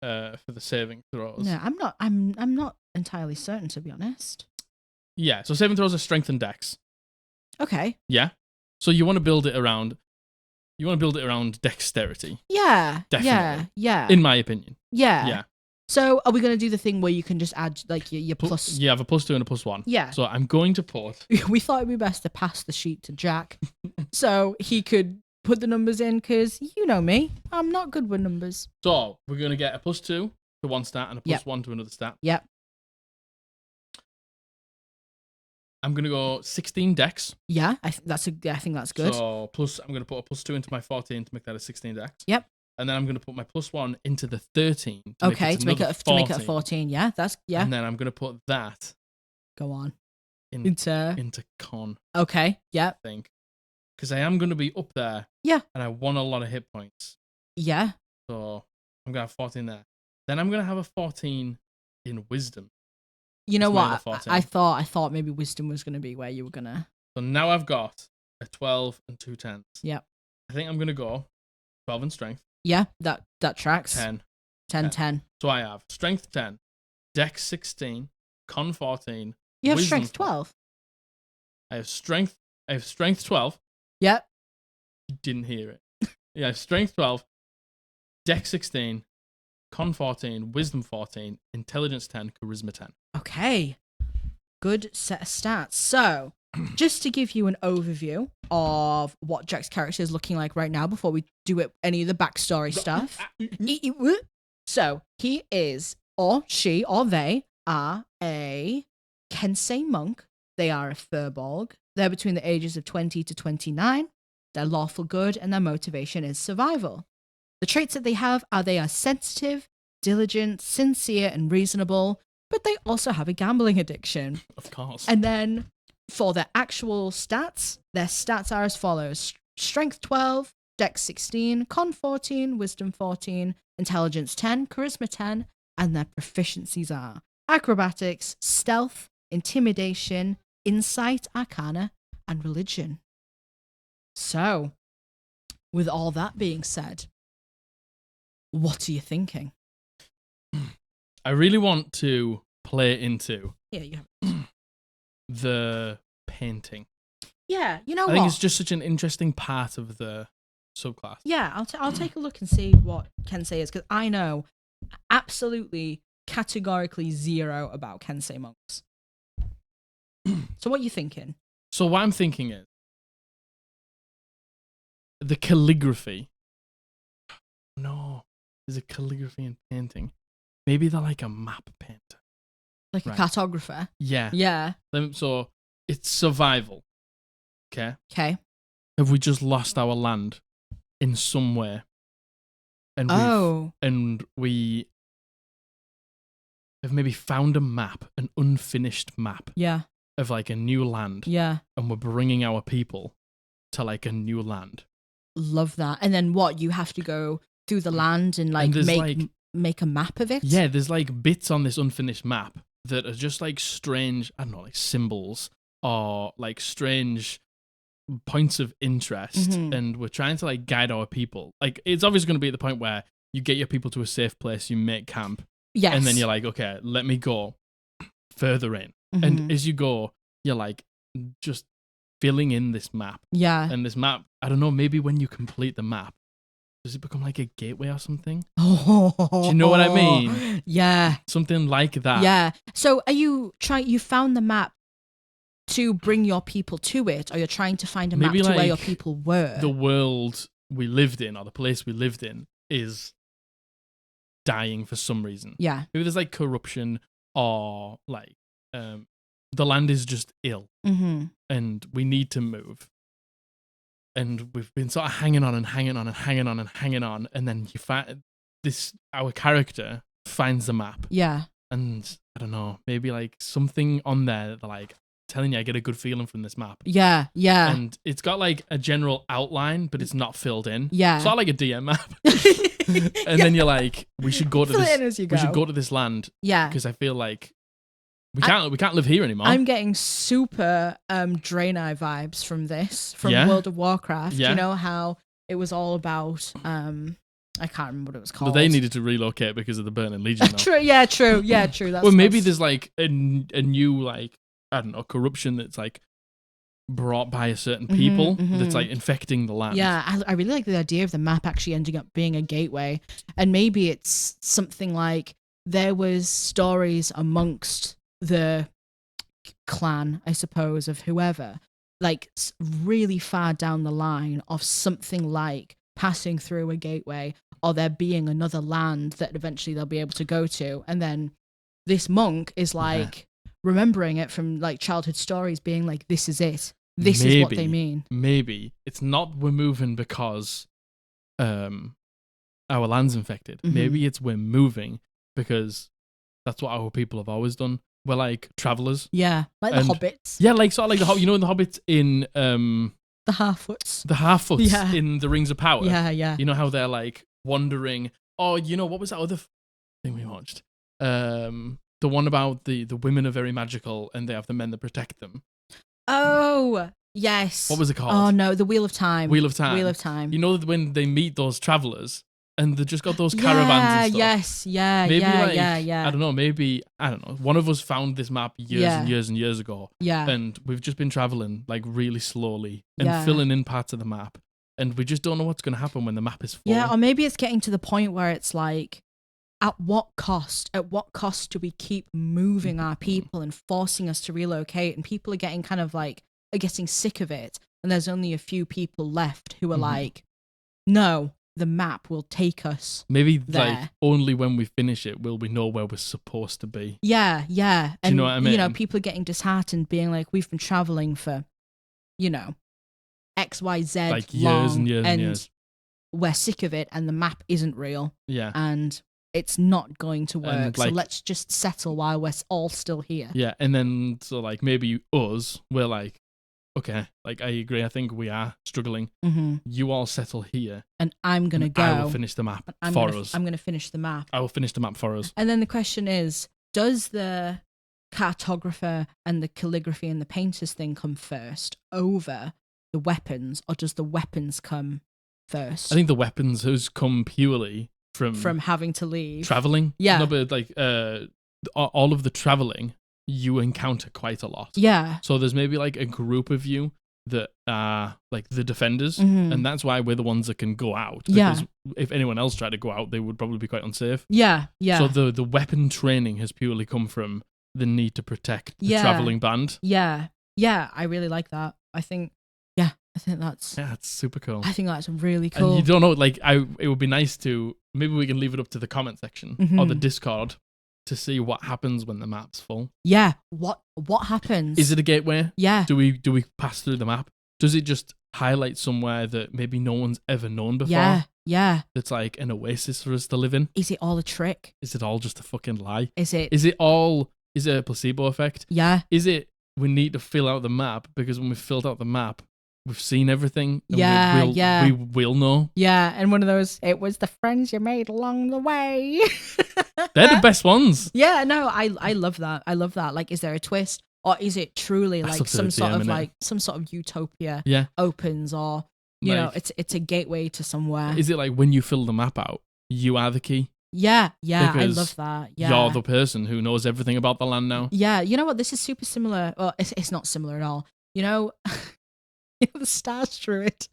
for the saving throws. No, I'm not entirely certain, to be honest. Yeah, so saving throws are strength and dex. Okay. Yeah. So you want to build it around dexterity. Yeah. Definitely. Yeah. In my opinion. Yeah. Yeah. So are we going to do the thing where you can just add like your plus? You have a +2 and a +1. Yeah. So I'm going to put... We thought it'd be best to pass the sheet to Jack so he could put the numbers in, because you know me, I'm not good with numbers. So we're going to get a +2 to one stat and a +1 to another stat. Yep. I'm going to go 16 dex. Yeah, I think that's good. So I'm going to put a +2 into my 14 to make that a 16 dex. Yep. And then I'm going to put my +1 into the 13. To make it a 14. Yeah, yeah. And then I'm going to put that. Go on. Into con. Okay. Yeah. I think. Because I am going to be up there. Yeah. And I want a lot of hit points. Yeah. So I'm going to have 14 there. Then I'm going to have a 14 in wisdom. You know what? I thought maybe wisdom was going to be where you were going to. So now I've got a 12 and 2 10s. Yep. I think I'm going to go 12 in strength. Yeah, that tracks. 10. 10. So I have strength 10, dex 16, con 14. You have strength 12. I have strength 12. Yep. You didn't hear it. Yeah, strength 12, dex 16, con 14, wisdom 14, intelligence 10, charisma 10. Okay. Good set of stats. So, just to give you an overview of what Jack's character is looking like right now before we do any of the backstory stuff. So, he is, or she, or they are a Kensei monk. They are a furbolg. They're between the ages of 20 to 29. They're lawful good, and their motivation is survival. The traits that they have are they are sensitive, diligent, sincere, and reasonable, but they also have a gambling addiction. Of course. And then for their actual stats, their stats are as follows. Strength 12, Dex 16, Con 14, Wisdom 14, Intelligence 10, Charisma 10, and their proficiencies are Acrobatics, Stealth, Intimidation, Insight, Arcana, and Religion. So, with all that being said, what are you thinking? I really want to play into the painting. Yeah, you know I what? think it's just such an interesting part of the subclass. Yeah, I'll take a look and see what Kensei is, because I know absolutely categorically zero about Kensei monks. So what are you thinking? So what I'm thinking is the calligraphy. No, there's a calligraphy and painting. Maybe they're like a map painter. Like a cartographer? Yeah. Yeah. So it's survival. Okay? Okay. Have we just lost our land in some way? And we have maybe found a map, an unfinished map. Yeah. Of like a new land. Yeah. And we're bringing our people to like a new land. Love that. And then what? You have to go through the land and make a map of it? Yeah, there's like bits on this unfinished map that are just like strange, I don't know, like symbols or like strange points of interest. Mm-hmm. And we're trying to like guide our people. Like it's obviously going to be at the point where you get your people to a safe place, you make camp. Yes. And then you're like, okay, let me go further in. Mm-hmm. And as you go, you're like just filling in this map. Yeah. And this map, I don't know, maybe when you complete the map, does it become like a gateway or something? Oh, do you know what I mean? Yeah. Something like that. Yeah. So are you found the map to bring your people to it, or you're trying to find a map to like where your people were? The world we lived in, or the place we lived in, is dying for some reason. Yeah. Maybe there's like corruption, or like the land is just ill. Mm-hmm. And we need to move. And we've been sort of hanging on, and then you find our character finds the map. Yeah. And I don't know, maybe like something on there that they're like telling you, I get a good feeling from this map. Yeah, yeah. And it's got like a general outline, but it's not filled in. Yeah. It's not like a DM map. And then you're like, we should go to this land. Yeah. Because I feel like we can't live here anymore. I'm getting super Draenei vibes from this, from World of Warcraft. Yeah. You know how it was all about I can't remember what it was called. But they needed to relocate because of the Burning Legion. True, yeah, true. Well, maybe there's like a new like, I don't know, corruption that's like brought by a certain people that's like infecting the land. Yeah, I really like the idea of the map actually ending up being a gateway, and maybe it's something like there was stories amongst the clan, I suppose, of whoever, like really far down the line of something like passing through a gateway, or there being another land that eventually they'll be able to go to, and then this monk is like remembering it from like childhood stories, being like, this is it, this is what they mean. Maybe it's not we're moving because our land's infected. Maybe it's we're moving because that's what our people have always done. We're like travelers. Yeah, like the hobbits. Yeah, like sort of like in the hobbits in the Half-Foots. The Half-Foots in the Rings of Power. Yeah, yeah. You know how they're like wandering. Oh, you know, what was that other thing we watched? The one about the women are very magical and they have the men that protect them. Oh, yes. What was it called? Oh no, the Wheel of Time. Wheel of Time. Wheel of Time. You know when they meet those travelers and they just got those caravans and stuff. Yes, yeah, maybe yeah. I don't know. One of us found this map years and years ago. Yeah. And we've just been traveling like really slowly and filling in parts of the map. And we just don't know what's going to happen when the map is full. Yeah, or maybe it's getting to the point where it's like, at what cost? At what cost do we keep moving our people and forcing us to relocate? And people are getting getting sick of it. And there's only a few people left who are like, no, the map will take us maybe there. Like only when we finish it will we know where we're supposed to be. Yeah. Do you know what I mean? You know, people are getting disheartened, being like, we've been traveling for, you know, XYZ like years and years. We're sick of it, and the map isn't real. Yeah. And it's not going to work. So let's just settle while we're all still here. Yeah. And then so like maybe we're like, okay, like I agree. I think we are struggling. You all settle here, and I'm gonna go. I will finish the map for us. I'm gonna finish the map. I will finish the map for us. And then the question is, does the cartographer and the calligraphy and the painters thing come first over the weapons, or does the weapons come first? I think the weapons has come purely from having to leave, traveling. Yeah, no, but like all of the traveling, you encounter quite a lot. Yeah. So there's maybe like a group of you that are like the defenders, and that's why we're the ones that can go out. Because if anyone else tried to go out, they would probably be quite unsafe. Yeah, yeah. So the weapon training has purely come from the need to protect the traveling band. Yeah, yeah. I really like that. I think that's it's super cool. I think that's really cool. And you don't know, like, it would be nice to, maybe we can leave it up to the comment section or the Discord to see what happens when the map's full. Yeah, what happens? Is it a gateway? Yeah. Do we pass through the map? Does it just highlight somewhere that maybe no one's ever known before? Yeah, yeah. That's like an oasis for us to live in? Is it all a trick? Is it all just a fucking lie? Is it a placebo effect? Yeah. Is it we need to fill out the map because when we've filled out the map, we've seen everything. And we will know. Yeah, and one of those, it was the friends you made along the way. They're the best ones. Yeah, no, I love that. I love that. Like, is there a twist, or is it truly like some sort of utopia opens, or you know, it's a gateway to somewhere? Is it like when you fill the map out, you are the key? Yeah, because I love that. Yeah, you're the person who knows everything about the land now. Yeah, you know what? This is super similar. Well, it's not similar at all. You know. The Star Druid.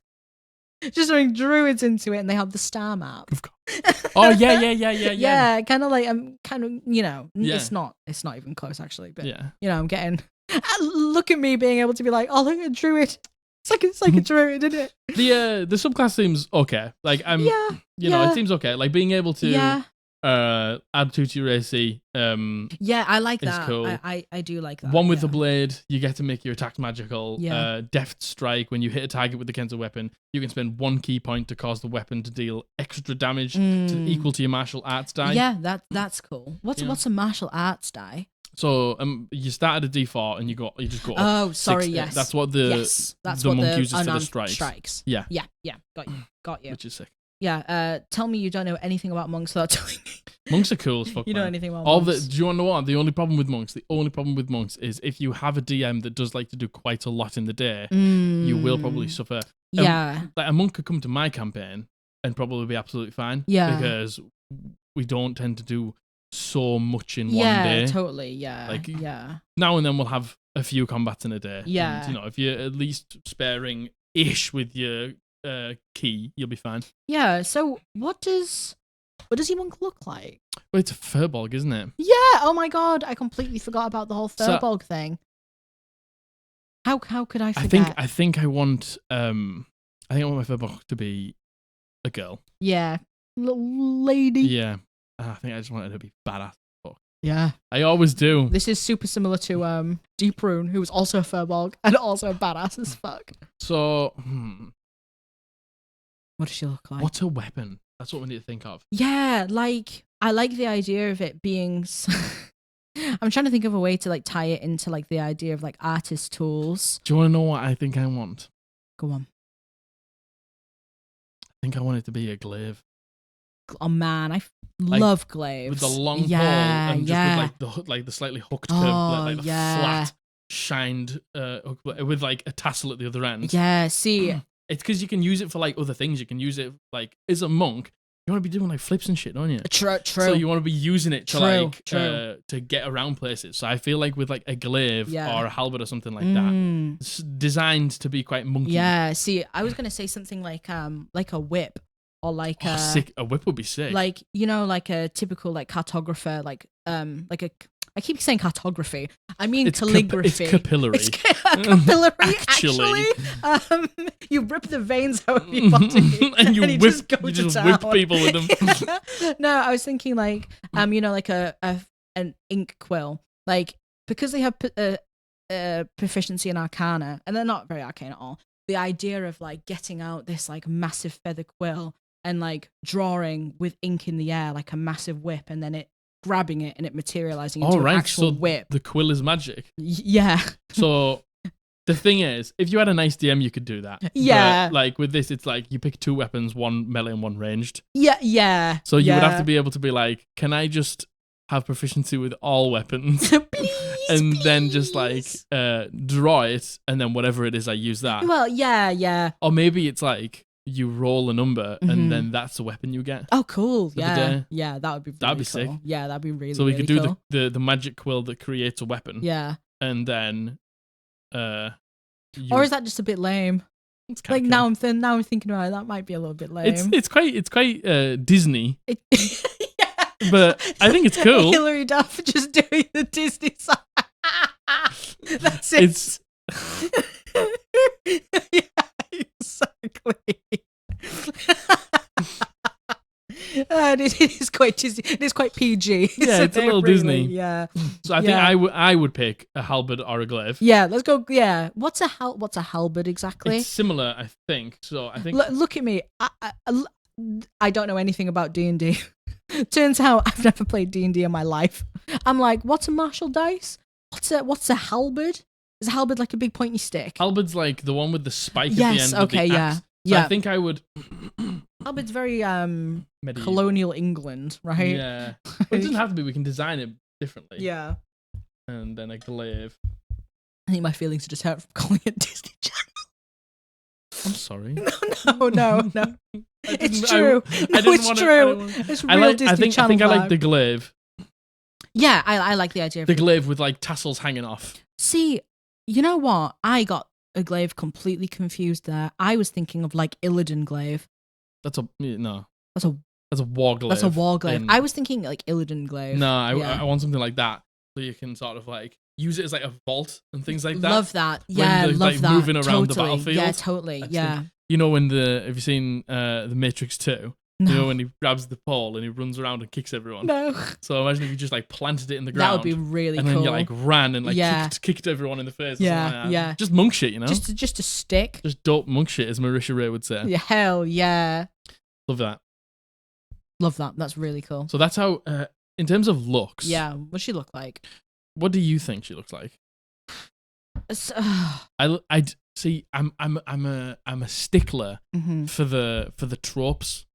Just throwing druids into it, and they have the star map. Oh yeah. Yeah, kind of like you know, it's not even close actually, but you know, I'm getting. Look at me being able to be like, oh, look at a druid. It's like a druid, isn't it? The subclass seems okay. Like it seems okay. Like being able to add 2 to your AC. I like that. Cool. I do like that. One with the blade, you get to make your attacks magical. Deft strike, when you hit a target with the Kenzo weapon, you can spend 1 key point to cause the weapon to deal extra damage equal to your martial arts die. Yeah, that's cool. What's a martial arts die? So you start at a D4 and you just go up. Oh, sorry, 6. yes. That's what the monk uses for the strikes. Yeah. Got you. Which is sick. Yeah, tell me you don't know anything about monks without telling me. Monks are cool as fuck. You know anything about monks? Do you want to know what? The only problem with monks is if you have a DM that does like to do quite a lot in the day, you will probably suffer. Yeah. Like a monk could come to my campaign and probably be absolutely fine. Yeah. Because we don't tend to do so much in one day. Yeah, totally. Yeah. Like, now and then we'll have a few combats in a day. Yeah. And, you know, if you're at least sparing-ish with your key, you'll be fine. Yeah, so what does your monk look like? Well, it's a furbolg, isn't it? Yeah, oh my god, I completely forgot about the whole furbolg thing. How could I forget? I think I want my furbolg to be a girl. Yeah. Little lady. Yeah. I think I just want her to be badass. Yeah. I always do. This is super similar to Deep Rune, who was also a furbolg and also a badass as fuck. So, what does she look like? What's a weapon? That's what we need to think of. Yeah, like, I like the idea of it being... I'm trying to think of a way to like tie it into like the idea of like artist tools. Do you want to know what I think I want? Go on. I think I want it to be a glaive. Oh man, I love glaives. With the long pole and just with like the slightly hooked curve, like the flat, shined with like a tassel at the other end. Yeah, see. It's because you can use it for like other things. You can use it like as a monk. You want to be doing like flips and shit, don't you? True. So you want to be using it to to get around places. So I feel like with like a glaive or a halberd or something like that, it's designed to be quite monkey. Yeah. See, I was gonna say something like a whip. Or like a whip would be sick. Like, you know, like a typical like cartographer, like I keep saying cartography. I mean calligraphy. It's capillary. It's capillary, actually. You rip the veins out of your body and you just whip people with them. No, I was thinking like you know, like an ink quill. Like, because they have proficiency in arcana, and they're not very arcane at all. The idea of like getting out this like massive feather quill and like drawing with ink in the air like a massive whip, and then it grabbing it and it materializing into an actual whip. The quill is magic. Yeah. So The thing is, if you had a nice DM, you could do that. Yeah. But, like, with this, it's like you pick 2 weapons, one melee and one ranged. Yeah. So you would have to be able to be like, can I just have proficiency with all weapons? Please, then just, like, draw it, and then whatever it is, I use that. Well, yeah. Or maybe it's like, you roll a number, and then that's the weapon you get. Oh, cool. Yeah. Yeah, that would be really that'd be cool. sick. Yeah, that'd be really, so we really could do cool. the magic quill that creates a weapon. Yeah. And then... or is that just a bit lame? It's like cool. now I'm thinking about it, that might be a little bit lame. It's quite Disney. Yeah. But I think it's cool. Hilary Duff just doing the Disney song. That's it. Yeah, exactly. It is quite Disney. It is quite PG. Yeah, it's a little really, Disney. Yeah. So I think I would pick a halberd or a glaive. Yeah, let's go. Yeah. What's a halberd exactly? It's similar, I think. So I think. Look at me. I don't know anything about D&D. Turns out I've never played D&D in my life. I'm like, what's a martial dice? What's a halberd? Is a halberd like a big pointy stick? Halberd's like the one with the spike at the end of the axe. So I think I would. Halberd's very colonial England, right? Yeah. Well, it doesn't have to be. We can design it differently. Yeah. And then a glaive. I think my feelings are just hurt from calling it Disney Channel. I'm sorry. No. It's true. It's true. It's real Disney Channel. I think I like the glaive. Yeah, I like the idea of the glaive with like tassels hanging off. See, you know what? I got a glaive completely confused there. I was thinking of like Illidan glaive. That's a war glaive. That's a war glaive. I was thinking like Illidan glaive. No, I want something like that so you can sort of like use it as like a vault and things like that. Love that. Yeah, love like, that. Moving around the battlefield. Yeah, totally. Yeah. You know have you seen The Matrix 2? No. You know when he grabs the pole and he runs around and kicks everyone? No. So imagine if you just like planted it in the ground. That would be really cool. And then you like ran and like kicked everyone in the face. Yeah. Just monk shit, you know? Just a stick. Just dope monk shit, as Marisha Ray would say. Yeah, hell yeah. Love that. That's really cool. So that's how, in terms of looks. Yeah, what's she look like? What do you think she looks like? I see. I'm a stickler for the tropes.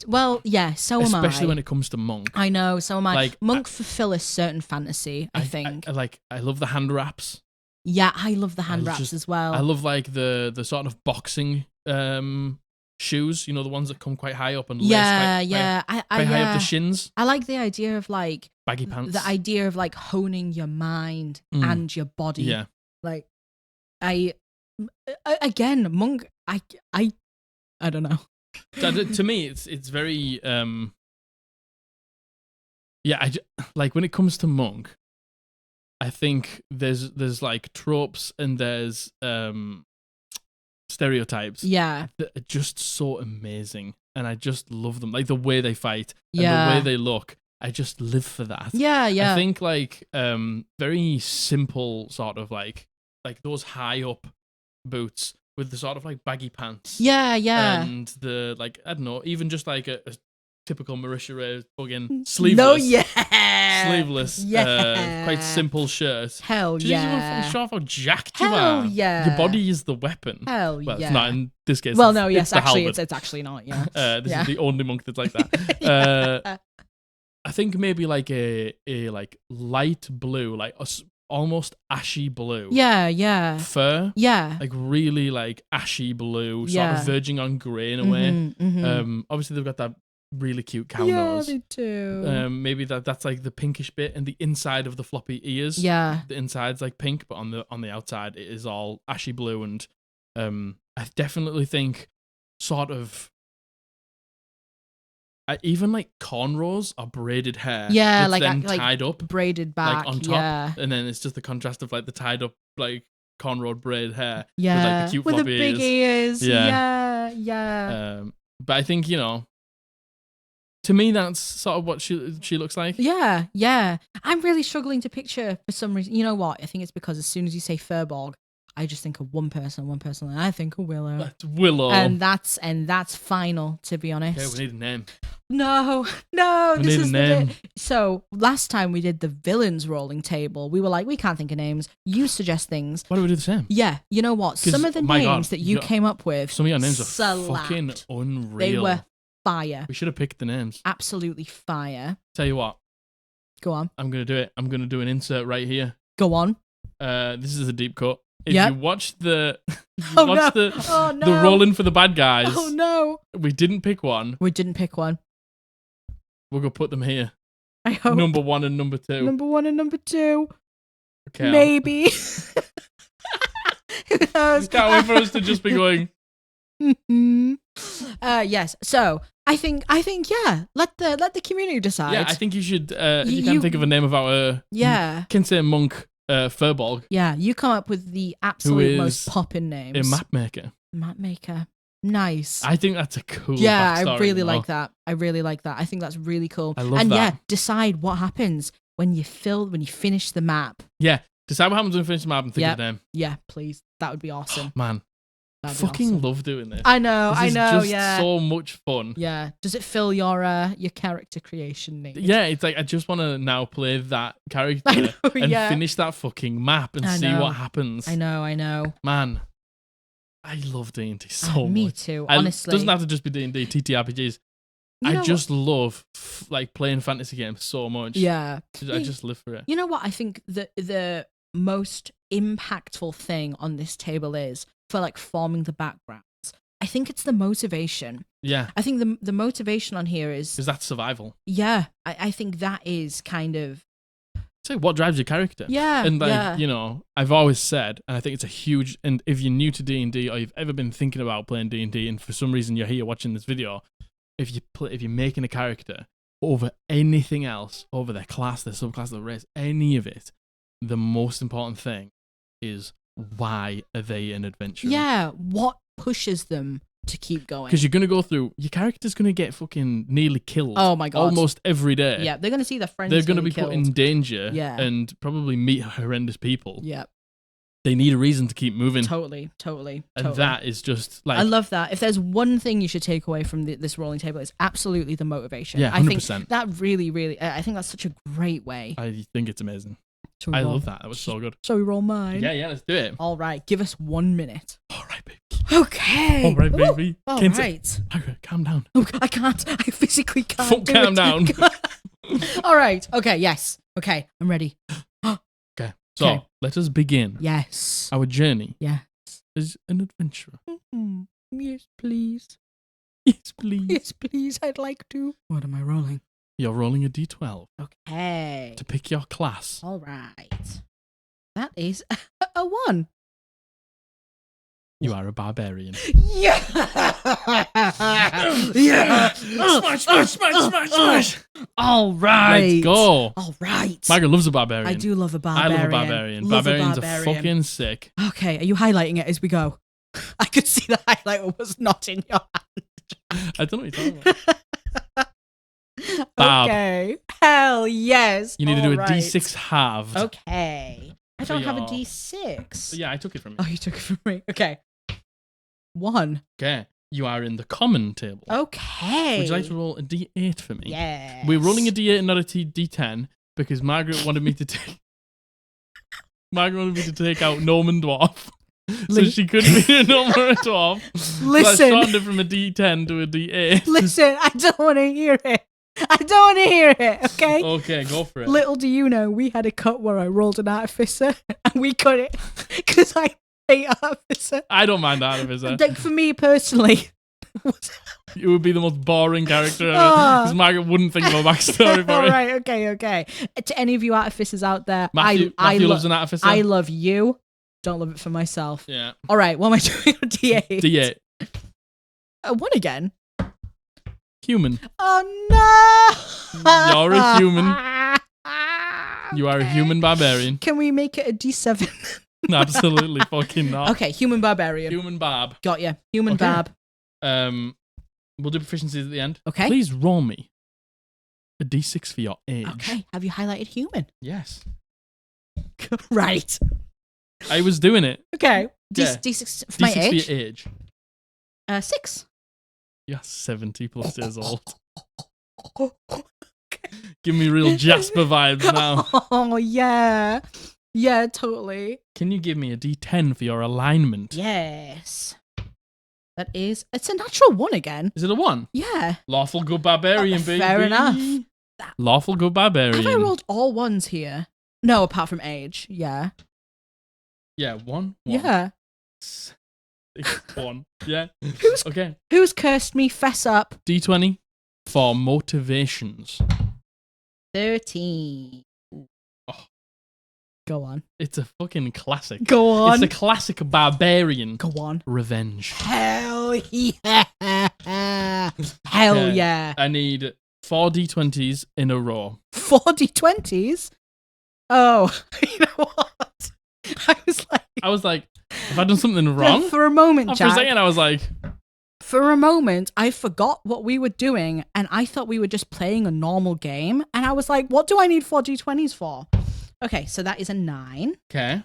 Well, yeah. So am I. Especially when it comes to monk. I know. So am I. Like, monk fulfill a certain fantasy. I think. I love the hand wraps. Yeah, I love the hand wraps as well. I love like the sort of boxing shoes. You know, the ones that come quite high up and lace quite high up the shins. I like the idea of like baggy pants. The idea of like honing your mind and your body. Yeah. Like, monk. I don't know. To me, it's very like when it comes to monk, I think there's like tropes and there's stereotypes. Yeah, that are just so amazing, and I just love them. Like the way they fight and the way they look. I just live for that. Yeah. I think like very simple sort of like those high up boots with the sort of like baggy pants. Yeah. And the like, I don't know, even just like a typical Marisha Ray fucking sleeveless. Sleeveless. Yeah. Quite simple shirt. Hell yeah. Do you even show off how jacked you are? Hell yeah. Your body is the weapon. Hell well, yeah. It's not in this case. Well, no, yes, actually, it's actually not, yeah. This is the only monk that's like that. I think maybe like a like light blue, like almost ashy blue. Yeah. Fur. Yeah. Like really like ashy blue, sort of verging on grey in a way. Obviously they've got that really cute cow nose. Yeah, they do. Maybe that's like the pinkish bit and the inside of the floppy ears. Yeah. The inside's like pink, but on the outside it is all ashy blue, and I definitely think sort of even like cornrows or braided hair. Yeah, like tied up, braided back, like on top, and then it's just the contrast of like the tied up like cornrowed braided hair. Yeah, with like the cute floppy the big ears. Yeah. But I think to me that's sort of what she looks like. Yeah. I'm really struggling to picture for some reason. You know what? I think it's because as soon as you say Furbolg, I just think of one person, and I think of Willow. That's Willow. And that's final, to be honest. Okay, we need a name. No, we this need is a name. So last time we did the villains rolling table, we were like, we can't think of names. You suggest things. Why don't we do the same? Yeah, you know what? Some of the names that you came up with, some of your names are fucking unreal. They were fire. We should have picked the names. Absolutely fire. Tell you what. Go on. I'm gonna do it. I'm gonna do an insert right here. Go on. This is a deep cut. If yep. you watch the the rolling for the bad guys. Oh no. We didn't pick one. We didn't pick one. We're gonna put them here. I hope. Number 1 and number 2. Number 1 and number 2. Okay. Maybe. Who knows? Can't wait for us to just be going. Yes. So I think yeah. Let the community decide. Yeah, I think you should. You can think of a name of our Kinsey Monk Furbolg. Yeah, you come up with the absolute most popping names. A map maker. Map maker. Nice. I think that's a cool. Yeah, I really like that. I think that's really cool. I love and that. Yeah, decide what happens when you finish the map. Yeah, decide what happens when you finish the map and think of the name. Yeah, please. That would be awesome. Man. I fucking love doing this. I know, this is just yeah. so much fun. Yeah. Does it fill your character creation need? Yeah, it's like I just want to now play that character and finish that fucking map and see what happens. I know. Man, I love D&D so much. Me too, honestly. It doesn't have to just be D&D, TTRPGs. I just love playing fantasy games so much. Yeah. I just live for it. You know what? I think the most impactful thing on this table is for forming the backgrounds. I think it's the motivation. Yeah. I think the motivation on here is that survival. Yeah. I think that is kind of what drives your character. Yeah. And you know, I've always said, and I think it's a huge, and if you're new to D&D or you've ever been thinking about playing D&D and for some reason you're here watching this video, if you're making a character over anything else, over their class, their subclass, their race, any of it, the most important thing is why are they an adventurer? Yeah, what pushes them to keep going? Because you're going to go through, your character's going to get fucking nearly killed. Oh my God. Almost every day. Yeah, they're going to see their friends. They're going to be killed. put in danger and probably meet horrendous people. Yeah. They need a reason to keep moving. Totally. And that is just I love that. If there's one thing you should take away from this rolling table, it's absolutely the motivation. Yeah, 100%. I think that really, I think that's such a great way. I think it's amazing. I love that. That was so good. Shall we roll mine? Yeah, let's do it. All right, give us 1 minute. All right, baby. Okay. All right, baby. All right. Margaret, calm down. Oh, I can't. I physically can't. Fuck, calm down. All right. Okay, yes. Okay, I'm ready. Okay, so let us begin. Yes. Our journey. Yes. Is an adventurer. Mm-hmm. Yes, please. Yes, please. Yes, please. I'd like to. What am I rolling? You're rolling a d12. Okay. To pick your class. All right. That is a 1. You are a barbarian. Yeah! Yeah! Smash! All right. Let's go. All right. Margaret loves a barbarian. I do love a barbarian. I love a barbarian. Barbarians are fucking sick. Okay, are you highlighting it as we go? I could see the highlighter was not in your hand. I don't know what you're talking about. Bob. Okay. Hell yes. You need to do a D6 halved. Okay. I don't have a D6. Yeah, I took it from you. Oh, you took it from me. Okay. 1. Okay. You are in the common table. Okay. Would you like to roll a D8 for me? Yes. We're rolling a D8 and not a D10 because Margaret wanted me to take... Margaret wanted me to take out Norman Dwarf. So she couldn't be a gnome or a dwarf. Listen. So I shortened it from a D10 to a D8. Listen, I don't want to hear it. I don't want to hear it, okay? Okay, go for it. Little do you know, we had a cut where I rolled an artificer and we cut it because I hate artificer. I don't mind artificer. Like, for me personally. It would be the most boring character ever because Margaret wouldn't think of a backstory for it. All right, okay. To any of you artificers out there, Matthew loves an artificer. I love you. Don't love it for myself. Yeah. All right, what am I doing on D8? D8. 1 again. Human. Oh no! You're a human. You are a human barbarian. Can we make it a D7? Absolutely fucking not. Okay, human barbarian. Human barb. Got you. Human barb. We'll do proficiencies at the end. Okay. Please roll me a D6 for your age. Okay. Have you highlighted human? Yes. Right. I was doing it. Okay. D6 for my age. For your age. 6. You're 70 plus years old. Give me real Jasper vibes now. Oh, yeah. Yeah, totally. Can you give me a D10 for your alignment? Yes. It's a natural 1 again. Is it a 1? Yeah. Lawful good barbarian, baby. Fair enough. Lawful good barbarian. Have I rolled all 1s here? No, apart from age. Yeah. Yeah, 1. Yeah. 1. Yeah. Who's cursed me? Fess up. D20 for motivations. 13. Oh. Go on. It's a fucking classic. Go on. It's a classic barbarian. Go on. Revenge. Hell yeah. Hell yeah. I need 4 D20s in a row. 4 D20s? Oh, you know what? I was like, have I done something wrong? For a moment, Jack. For a second, I was like... For a moment, I forgot what we were doing, and I thought we were just playing a normal game, and I was like, what do I need 4 D20s for? Okay, so that is a 9. Okay.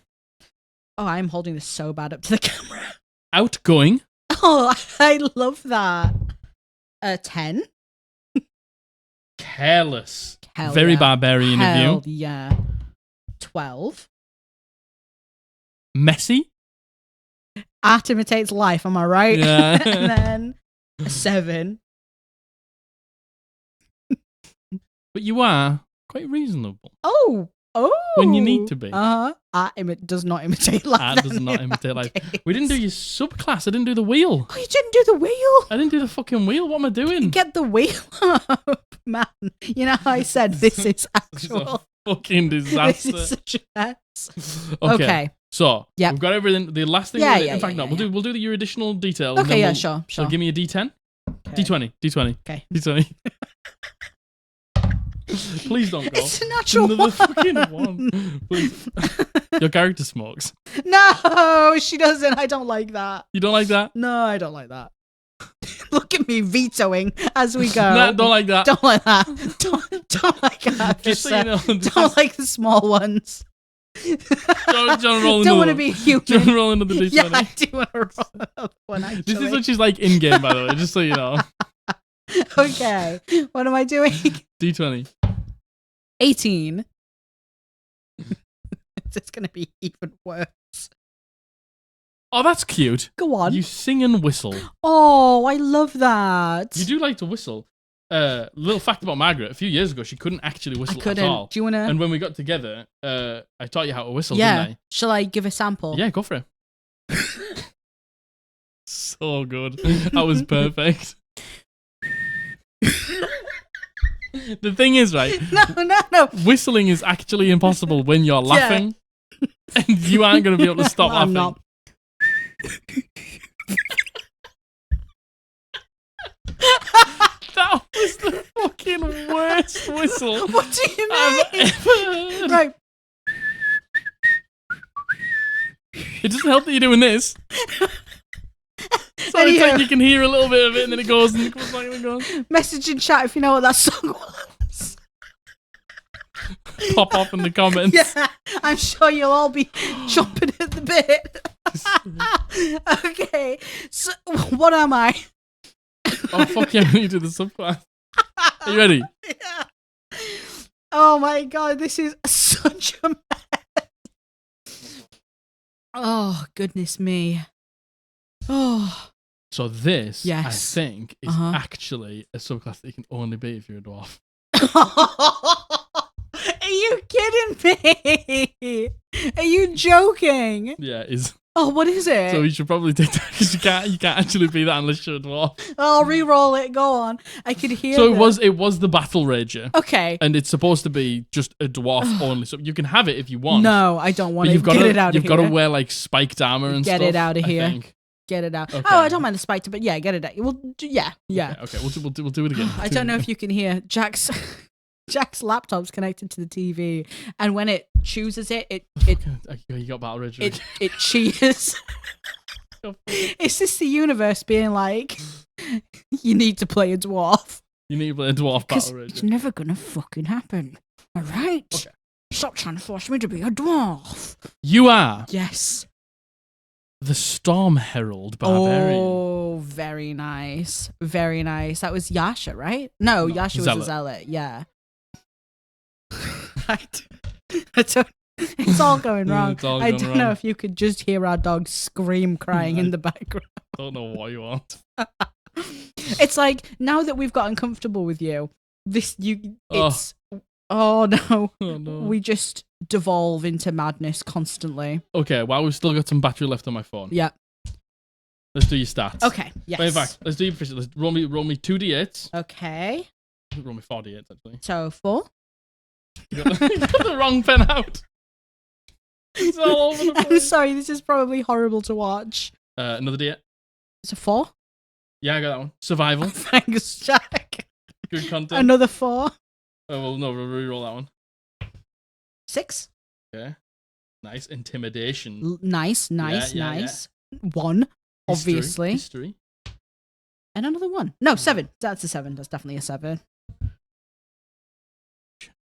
Oh, I'm holding this so bad up to the camera. Outgoing. Oh, I love that. 10. Careless. Very barbarian of you. Yeah. 12. Messy. Art imitates life, am I right? Yeah. And then a 7. But you are quite reasonable. Oh. When you need to be. Art does not imitate life. Art does not imitate life. We didn't do your subclass. I didn't do the wheel. Oh, you didn't do the wheel? I didn't do the fucking wheel. What am I doing? Get the wheel up, man. You know how I said this is actual. Fucking disaster. This is such a mess. Okay. So, we've got everything. The last thing we'll do your additional detail. Okay, yeah, sure. So give me a D10. Okay. D20. Okay. D20. Please don't go. It's a natural Another fucking 1. Please. Your character smokes. No, she doesn't. I don't like that. You don't like that? No, I don't like that. Look at me vetoing as we go. Nah, don't like that. Don't like that. Don't like that. Just so you know, don't like the small ones. Don't roll don't want to be a human. Don't roll into the D20. Yeah, I do want to roll another one, actually. This is what she's like in game, by the way, just so you know. Okay. What am I doing? D20. 18. It's going to be even worse. Oh, that's cute. Go on. You sing and whistle. Oh, I love that. You do like to whistle. Little fact about Margaret. A few years ago, she couldn't actually whistle at all. Do you want to? And when we got together, I taught you how to whistle, didn't I? Shall I give a sample? Yeah, go for it. So good. That was perfect. The thing is, right? No. Whistling is actually impossible when you're laughing. Yeah. And you aren't going to be able to stop laughing. I'm not. That was the fucking worst whistle. What do you mean? I've ever heard. Right. It doesn't help that you're doing this. So it's like you can hear a little bit of it and then it goes and it comes back and it goes. Message in chat if you know what that song was. Pop off in the comments. Yeah, I'm sure you'll all be jumping at the bit. Okay, so what am I? Oh, fuck yeah, we need to do the subclass. Are you ready? Yeah. Oh my god, this is such a mess. Oh, goodness me. Oh. So this, yes. I think, is actually a subclass that you can only be if you're a dwarf. Are you kidding me? Are you joking? Yeah, it is. Oh, what is it? So you should probably take that because you can't actually be that unless you're a dwarf. I'll re-roll it. Go on. I could hear. So it was the Battle Rager. Okay. And it's supposed to be just a dwarf only. So you can have it if you want. No, I don't want it. Get it out of here. You've got to wear like spiked armor and stuff. Get it out of here. I think. Get it out. Okay. Oh, I don't mind the spiked, but yeah, get it out. Well, yeah. Okay. We'll do it again. I don't know if you can hear Jack's laptop's connected to the TV, and when it chooses it you got Battle Rager. It cheers. Is this the universe being like, you need to play a dwarf? You need to play a dwarf Battle Rager. It's never gonna fucking happen. All right. Okay. Stop trying to force me to be a dwarf. You are. Yes. The Storm Herald Barbarian. Oh, very nice. Very nice. That was Yasha, right? No, Yasha was a zealot. Yeah. It's all going wrong. I don't know if you could just hear our dog scream crying in the background. I don't know what you want. It's like, now that we've gotten comfortable with you, oh no. We just devolve into madness constantly. Okay, well, we've still got some battery left on my phone. Yeah. Let's do your stats. Okay, yes. In fact, let's do your official. Let's roll me 2 d8s. Okay. Roll me 4 d8s, actually. So 4. You got the wrong pen out. It's all over the place. I'm sorry, this is probably horrible to watch. Another d8. It's a 4? Yeah, I got that one. Survival. Thanks, Jack. Good content. Another 4. Oh, well, no, we'll re-roll that one. 6. Okay. Nice. Intimidation. Nice. 1, obviously. History. And another 1. No, 7. That's a 7. That's definitely a 7.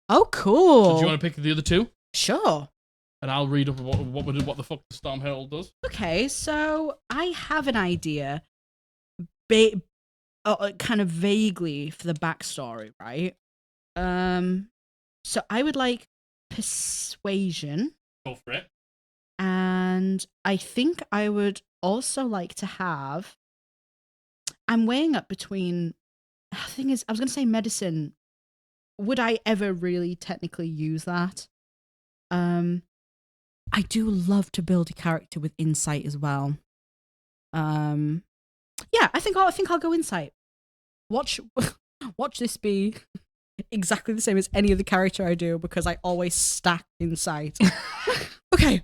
Oh, cool. So do you want to pick the other 2? Sure. And I'll read up what the fuck the Storm Herald does. Okay, so I have an idea, kind of vaguely, for the backstory, right? So I would like persuasion. Go for it. And I think I would also like to have... I'm weighing up between... The thing is, I was going to say medicine. Would I ever really technically use that? I do love to build a character with insight as well. Yeah, I think I'll go insight. Watch this be exactly the same as any other character I do, because I always stack insight. Okay.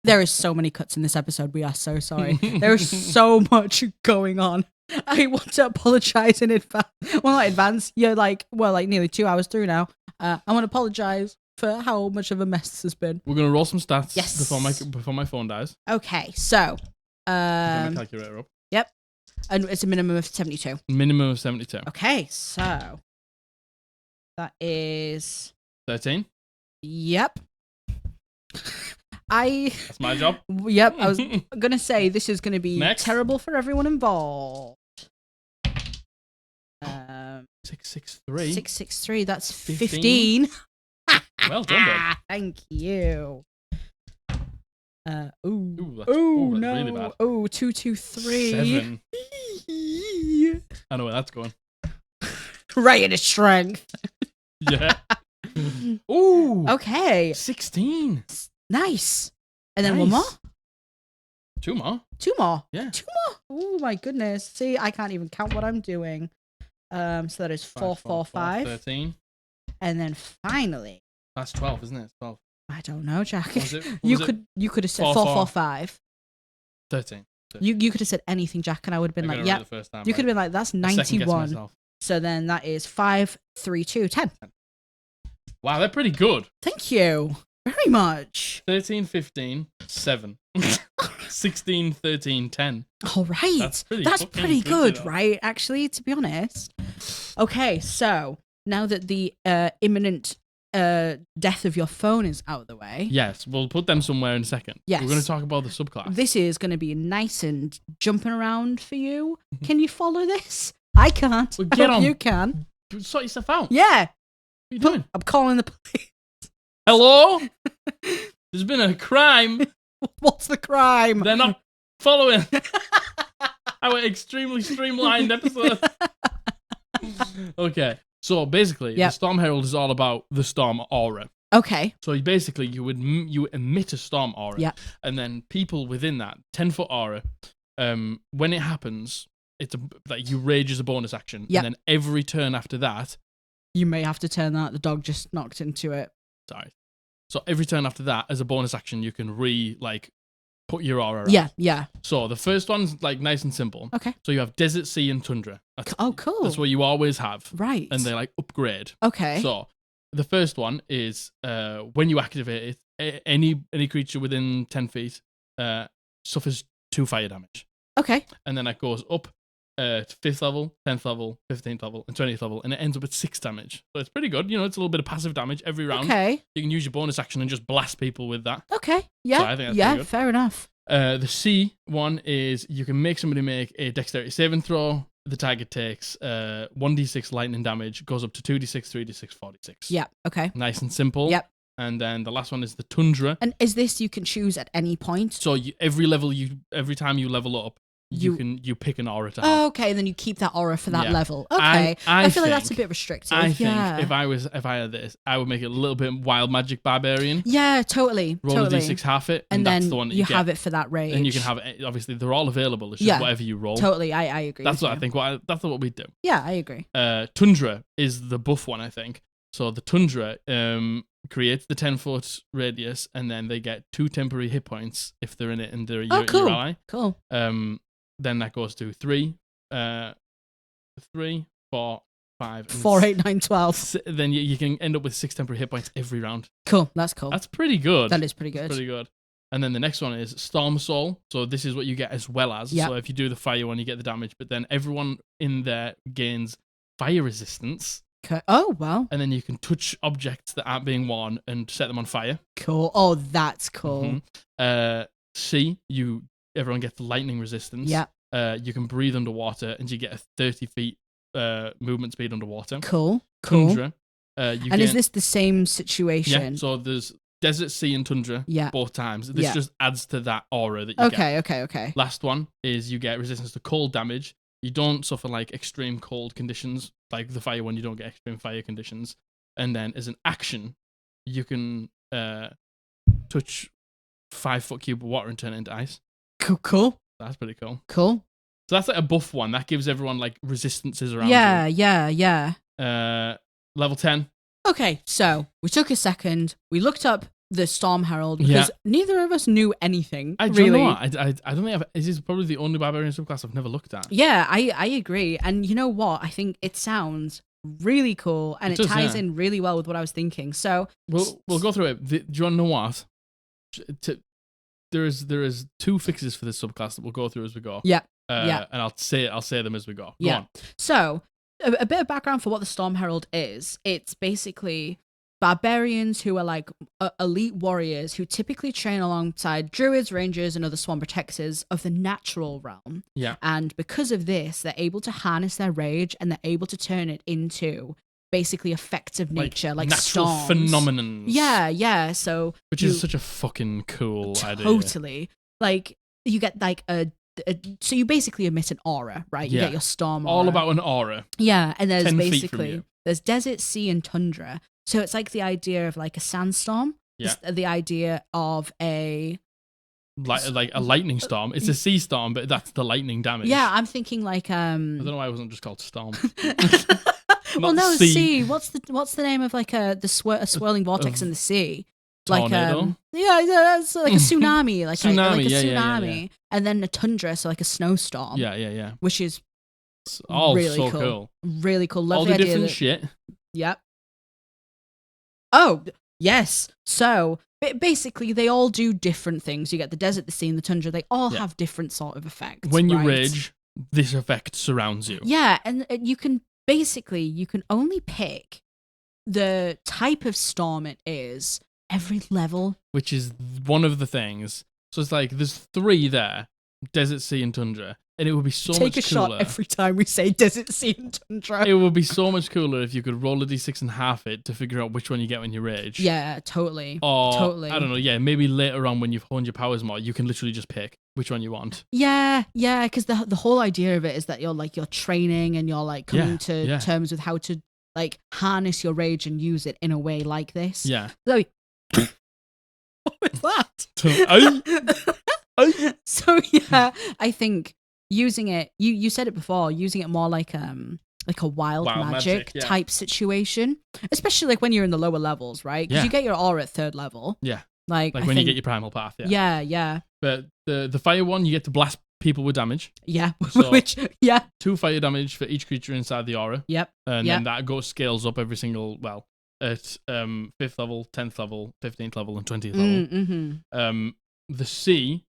There is so many cuts in this episode. We are so sorry. There is so much going on. I want to apologize in advance. Well, not advance. You're like nearly 2 hours through now. I want to apologize for how much of a mess this has been. We're gonna roll some stats before my phone dies. Okay, so get my calculator up. Yep, and it's a minimum of 72. Minimum of 72. Okay, so that is 13. Yep. That's my job. Yep, I was gonna say this is gonna be Next. terrible for everyone involved. 663. 663. That's 15. Well done, bud. Thank you. That's no. really bad. 223. 7. I know where that's going. Right into strength. Yeah. Ooh. Okay. 16. Nice. And then one more? 2 more. 2 more? Yeah. 2 more? Oh my goodness. See, I can't even count what I'm doing. So that is 4, 4, 5. 13. And then finally. That's 12, isn't it? 12. I don't know, Jack. You could have said 4, 4, 5. 13. You could have said anything, Jack, and I would have been like, yeah. You could have been like, that's 91. So then that is 5, 3, 2, 10. Wow, they're pretty good. Thank you very much. 13, 15, 7. 16, 13, 10. All right. That's pretty good, right? Actually, to be honest. Okay, so now that the imminent death of your phone is out of the way. Yes, we'll put them somewhere in a second. Yes. We're going to talk about the subclass. This is going to be nice and jumping around for you. Can you follow this? I can't. Well, get on. You can. Sort yourself out. Yeah. What are you doing? I'm calling the police. Hello? There's been a crime. What's the crime? They're not following our extremely streamlined episode. Okay. So basically, the Storm Herald is all about the storm aura. Okay. So you emit a storm aura, and then people within that 10-foot aura, when it happens, it's you rage as a bonus action, and then every turn after that, you may have to turn that. The dog just knocked into it. Sorry. So every turn after that, as a bonus action, you can put your aura out. Yeah. So the first one's nice and simple. Okay. So you have desert, sea, and tundra. Cool. That's what you always have. Right. And they upgrade. Okay. So the first one is when you activate it, any creature within 10 feet suffers 2 fire damage. Okay. And then that goes up 5th level, 10th level, 15th level, and 20th level, and it ends up at 6 damage. So it's pretty good. You know, it's a little bit of passive damage every round. Okay. You can use your bonus action and just blast people with that. Okay. Yeah. So I think that's pretty good. Fair enough. The C one is you can make somebody make a dexterity saving throw. The target takes 1d6 lightning damage, goes up to 2d6, 3d6, 4d6. Yeah. Okay. Nice and simple. Yep. And then the last one is the Tundra. And is this you can choose at any point? So every time you level up, you pick an aura to have. Oh, okay, and then you keep that aura for that level. Okay, I feel like that's a bit restrictive. I think if I had this, I would make it a little bit wild magic barbarian. Yeah, totally. Roll a d6, half it, and then that's the one that you get. have it for that rage. And you can have it. Obviously, they're all available. It's just whatever you roll. Totally, I agree. That's what I think. That's what we do. Yeah, I agree. Tundra is the buff one, I think. So the Tundra creates the 10-foot radius, and then they get 2 temporary hit points if they're in it and they're your ally. Cool. Then that goes to 3, 4, 5, 4, 8, 9, 12. Then you can end up with 6 temporary hit points every round. Cool. That's cool. That's pretty good. That is pretty good. That's pretty good. And then the next one is Storm Soul. So this is what you get as well as. Yep. So if you do the fire one, you get the damage. But then everyone in there gains fire resistance. Okay. Oh, wow. And then you can touch objects that aren't being worn and set them on fire. Cool. Oh, that's cool. Mm-hmm. C, everyone gets lightning resistance. Yeah. You can breathe underwater, and you get a 30 feet movement speed underwater. Cool. Tundra. Is this the same situation? Yeah. So there's Desert, Sea, and Tundra. Yeah. Both times. This just adds to that aura that you get. Okay. Last one is you get resistance to cold damage. You don't suffer like extreme cold conditions, like the fire one. You don't get extreme fire conditions. And then as an action, you can touch 5-foot cube of water and turn it into ice. Cool. That's pretty cool. Cool. So that's like a buff one. That gives everyone like resistances around. Yeah. Level 10. Okay, so we took a second. We looked up the Storm Herald because neither of us knew anything. I don't know what. I don't think this is probably the only barbarian subclass I've never looked at. Yeah, I agree. And you know what? I think it sounds really cool and it ties in really well with what I was thinking. So we'll go through it. Do you want to know what? There is 2 fixes for this subclass that we'll go through as we go. Yeah. And I'll say them as we go. Go on. So a bit of background for what the Storm Herald is. It's basically barbarians who are like elite warriors who typically train alongside druids, rangers, and other swarm protectors of the natural realm. Yeah. And because of this, they're able to harness their rage and they're able to turn it into basically effects of nature, like natural storms. Phenomenons. Yeah. So which is such a fucking cool idea. Totally. Like you get like so you basically emit an aura, right? You get your storm aura. All about an aura. Yeah, and there's desert, sea, and tundra. So it's like the idea of like a sandstorm. Yeah. The idea of a like a lightning storm. It's a sea storm, but that's the lightning damage. Yeah, I'm thinking like I don't know why it wasn't just called storm. Well, no, sea. What's the name of like a swirling vortex in the sea? Tornado? Like that's like a tsunami, like a tsunami, yeah. And then a tundra, so like a snowstorm. Yeah. Which is all really so cool. Really cool. Lovely all the idea different shit. Yep. Oh, yes. So basically, they all do different things. You get the desert, the sea, and the tundra. They all have different sort of effects. When you rage, this effect surrounds you. Yeah, and you can only pick the type of storm it is every level. Which is one of the things. So it's like, there's 3 there. Desert, sea, and tundra. And it would be so much cooler. Take a shot every time we say desert, sea, and tundra. It would be so much cooler if you could roll a d6 and half it to figure out which one you get when you rage. Yeah, totally. Or, totally. I don't know, maybe later on when you've honed your powers more, you can literally just pick which one you want. Yeah, because the whole idea of it is that you're training and you're like coming to terms with how to like harness your rage and use it in a way like this. Yeah. So, what was that? So yeah, I think using it, you said it before, using it more like a wild magic type situation, especially like when you're in the lower levels, right? Because you get your aura at 3rd level. Yeah. Like when you get your primal path. Yeah. But the fire one, you get to blast people with damage. Yeah. So, 2 fire damage for each creature inside the aura. Yep. And then that scales up every single at 5th level, 10th level, 15th level, and 20th level. Mm-hmm. The sea,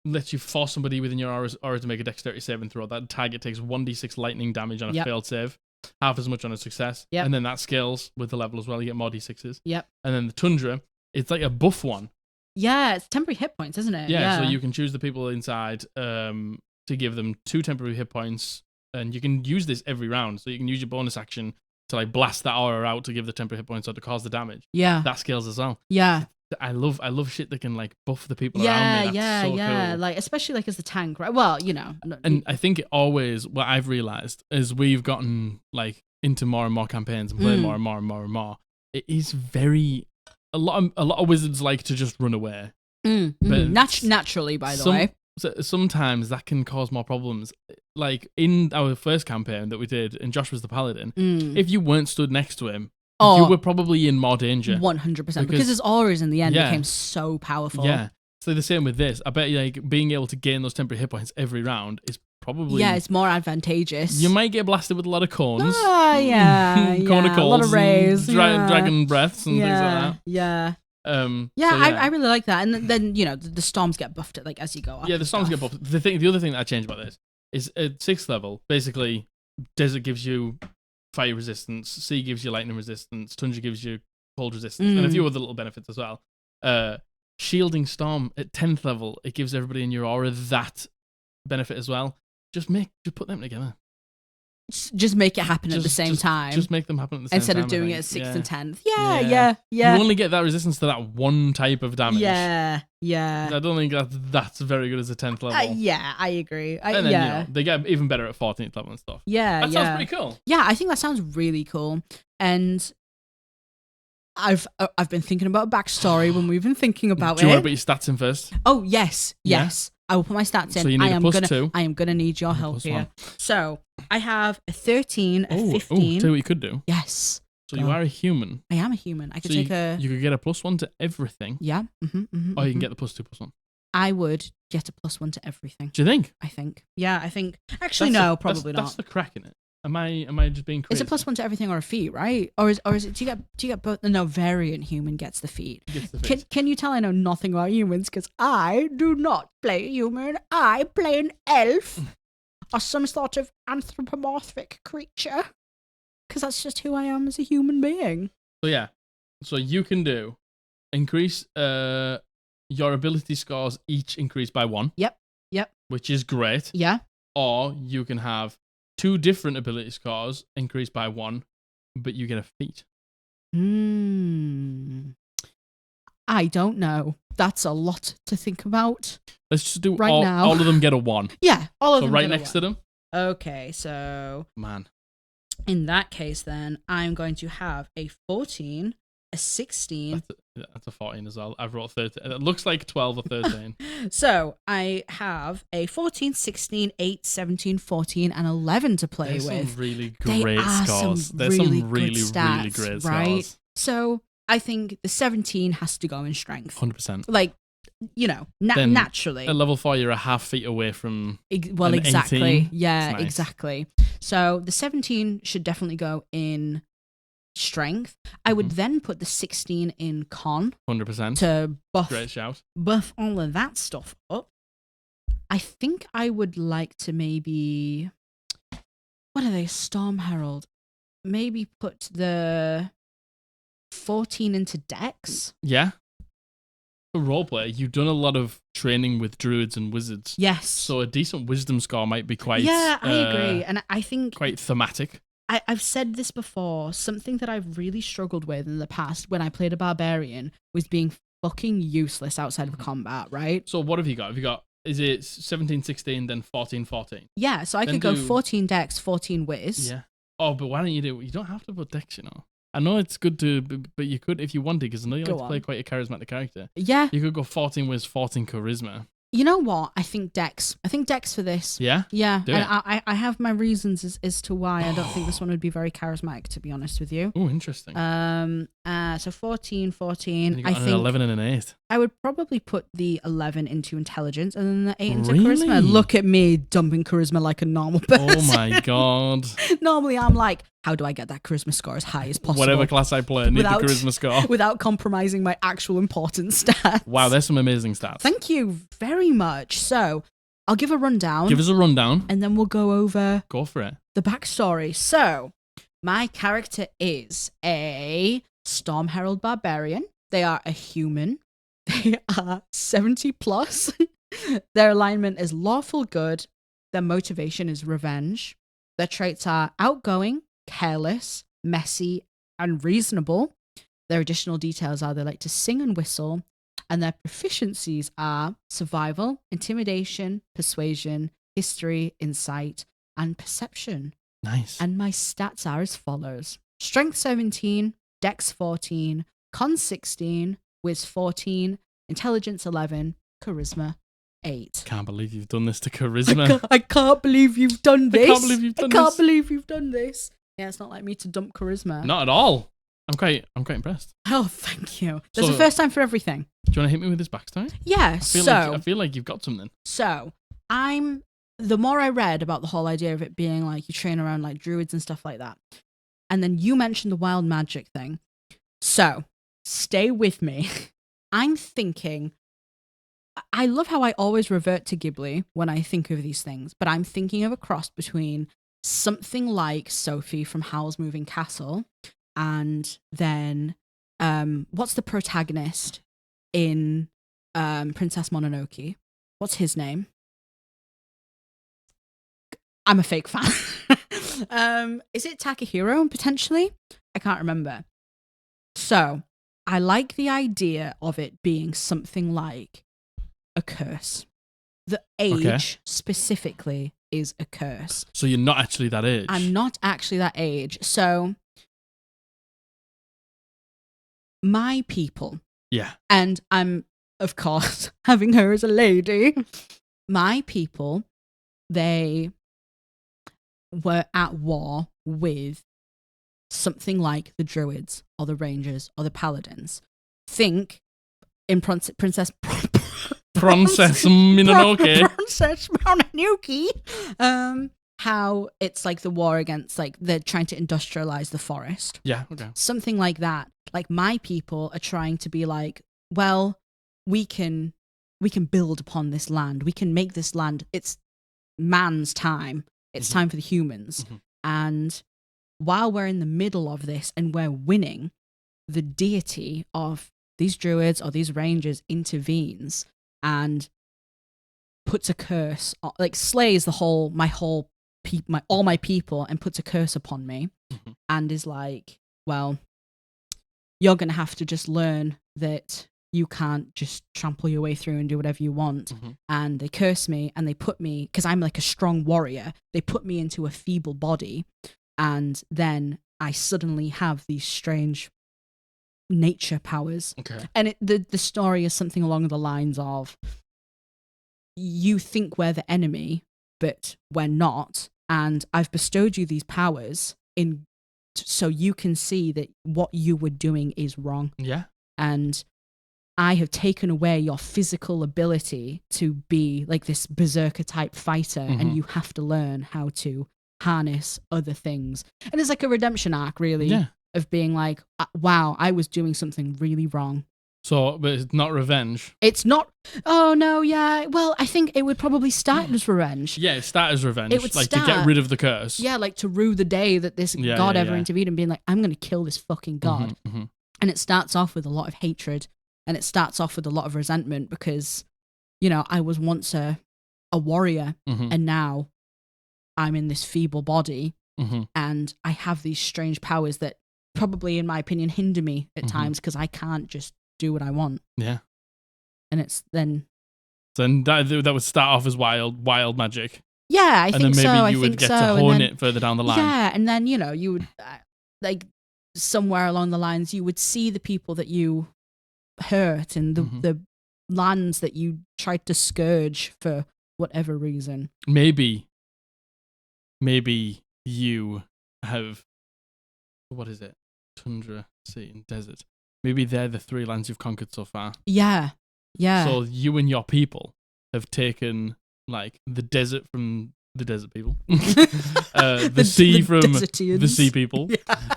lets you force somebody within your aura to make a dexterity saving throw. That target takes 1d6 lightning damage on a failed save, half as much on a success. And then that scales with the level as well. You get more d6s. And then the Tundra, it's like a buff one. Yeah, it's temporary hit points, isn't it? Yeah, so you can choose the people inside to give them 2 temporary hit points, and you can use this every round. So you can use your bonus action to like blast that aura out to give the temporary hit points or to cause the damage. Yeah, that scales as well. Yeah, I love shit that can like buff the people around me. That's so cool. Like especially like as the tank, right? Well, you know. And I think it always, what I've realized is we've gotten like into more and more campaigns and play more and more and more and more. It is very a lot of wizards like to just run away. But naturally, by the way. So sometimes that can cause more problems. Like in our first campaign that we did, and Josh was the paladin, if you weren't stood next to him, you were probably in more danger. 100%. Because his auras in the end became so powerful. Yeah. So the same with this. I bet like being able to gain those temporary hit points every round is probably... Yeah, it's more advantageous. You might get blasted with a lot of corns. Corn of a lot of rays. Dragon breaths and things like that. Yeah. I really like that. And then you know, the storms get buffed like as you go up. Yeah, the storms get buffed. The other thing that I changed about this is at 6th level, basically, Desert gives you fire resistance, Sea gives you lightning resistance, Tundra gives you cold resistance, and a few other little benefits as well. Shielding Storm at 10th level, it gives everybody in your aura that benefit as well. Just put them together. Just make it happen at the same time. Just make them happen at the same time. Instead of doing it at 6th and 10th. Yeah. You only get that resistance to that one type of damage. Yeah. I don't think that's very good as a 10th level. Yeah, I agree. And then, you know, they get even better at 14th level and stuff. That sounds pretty cool. Yeah, I think that sounds really cool. And I've been thinking about a backstory when we've been thinking about it. Do you want to put your stats in first? Oh, yes. I will put my stats in. So you need a +2. I am gonna need your help here. So I have a 13, a 15. Tell you what you could do. Yes. So you are a human. I am a human. I could You could get a +1 to everything. Yeah. Or you can get the +2/+1. I would get a +1 to everything. Do you think? I think. Yeah, I think. Actually, no, probably not. That's the crack in it. Am I just being crazy? It's a +1 to everything or a feat, right? Or is it? Do you get both? No, variant human gets the feat. Can you tell I know nothing about humans? Because I do not play a human. I play an elf or some sort of anthropomorphic creature. Because that's just who I am as a human being. So you can increase your ability scores each increase by 1. Yep. Which is great. Yeah. Or you can have 2 different ability scores increased by 1, but you get a feat. I don't know. That's a lot to think about. Let's just do all of them get a 1. Yeah, all of them. So right next to them. Okay, so man. In that case, then I'm going to have a 14, a 16. That's a 14 as well. I've rolled 13. It looks like 12 or 13. So I have a 14, 16, 8, 17, 14, and 11 to play with. Some really great scores. There's some really great scores. So I think the 17 has to go in strength. 100%. Like, you know, naturally. At level 4, you're a half feet away from. Well, exactly. 18. Yeah, nice. Exactly. So the 17 should definitely go in strength. I would then put the 16 in con. 100%. To buff. Great shout. Buff all of that stuff up. I think I would like to maybe. What are they? Storm Herald. Maybe put the 14 into Dex. Yeah. For roleplay, you've done a lot of training with druids and wizards. Yes. So a decent wisdom score might be quite. Yeah, I agree. And I think. Quite thematic. I've said this before. Something that I've really struggled with in the past when I played a barbarian was being fucking useless outside of combat, right? So what have you got? Is it 17, 16, then 14, 14? Yeah, so I could go 14 Dex, 14 Wiz. Yeah. Oh, but why don't you do it? You don't have to put Dex, you know. I know it's good to, but you could if you wanted, because I know you like to play quite a charismatic character. Yeah. You could go 14 Wiz, 14 Charisma. You know what? I think Dex for this. Yeah? Yeah. I have my reasons as to why I don't think this one would be very charismatic, to be honest with you. Oh, interesting. So 14. And you got an 11 and an 8. I would probably put the 11 into intelligence and then the 8 into charisma. Look at me dumping charisma like a normal person. Oh my god. Normally I'm like, how do I get that charisma score as high as possible? Whatever class I play, I need the charisma score. Without compromising my actual important stats. Wow, there's some amazing stats. Thank you very much. So, I'll give a rundown. Give us a rundown. And then we'll go over... Go for it. The backstory. So, my character is a Storm Herald Barbarian. They are a human. They are 70 plus. Their alignment is lawful good. Their motivation is revenge. Their traits are outgoing, careless, messy, and reasonable. Their additional details are they like to sing and whistle. And their proficiencies are survival, intimidation, persuasion, history, insight, and perception. Nice. And my stats are as follows. Strength 17, Dex 14, Con 16, Wiz 14, Intelligence 11, Charisma 8. Can't believe you've done this to charisma. I can't believe you've done this. I can't believe you've done this. I can't believe you've done this. Yeah, it's not like me to dump charisma. Not at all. I'm quite impressed. Oh, thank you. There's a first time for everything. Do you want to hit me with this backstory? Yeah, I feel like you've got something. So, the more I read about the whole idea of it being like you train around like druids and stuff like that, and then you mentioned the wild magic thing. So, stay with me. I'm thinking, I love how I always revert to Ghibli when I think of these things, but I'm thinking of a cross between something like Sophie from Howl's Moving Castle and then, what's the protagonist in Princess Mononoke? What's his name? I'm a fake fan. Is it Takahiro, potentially? I can't remember. So, I like the idea of it being something like a curse. The age, specifically, is a curse. So you're not actually that age? I'm not actually that age. So, my people. Yeah. And I'm, of course, having her as a lady. My people, they were at war with something like the druids or the rangers or the paladins. Think in Princess Mononoke. Princess Mononoke. How it's like the war against, like, they're trying to industrialize the forest. Yeah, okay. Something like that. Like, my people are trying to be like, well, we can build upon this land. We can make this land. It's man's time. It's time for the humans. Mm-hmm. And while we're in the middle of this and we're winning, the deity of these druids or these rangers intervenes and puts a curse, like slays all my people and puts a curse upon me, and is like, well, you're going to have to just learn that you can't just trample your way through and do whatever you want. And they curse me and they put me, because I'm like a strong warrior, they put me into a feeble body. And then I suddenly have these strange nature powers. Okay. And the story is something along the lines of, you think we're the enemy, but we're not. And I've bestowed you these powers so you can see that what you were doing is wrong. Yeah. And I have taken away your physical ability to be like this berserker type fighter, and you have to learn how to harness other things. And it's like a redemption arc, really, of being like, wow, I was doing something really wrong. So, but it's not revenge. It's not. Oh no, yeah. Well, I think it would probably start as revenge. Yeah, start as revenge. It would to get rid of the curse. Yeah, like to rue the day that this god ever intervened and being like, I'm going to kill this fucking god. And it starts off with a lot of hatred, and it starts off with a lot of resentment because, you know, I was once a warrior, and now I'm in this feeble body, and I have these strange powers that probably, in my opinion, hinder me at times because I can't just do what I want. Yeah. And it's then... So that would start off as wild magic. Yeah, I think so. And then maybe you would get to hone it further down the line. Yeah, and then, you know, you would, like, somewhere along the lines, you would see the people that you hurt and the lands that you tried to scourge for whatever reason. Maybe you have... What is it? Tundra, sea, and desert. Maybe they're the 3 lands you've conquered so far. Yeah. So you and your people have taken, like, the desert from the desert people, the sea from the sea people,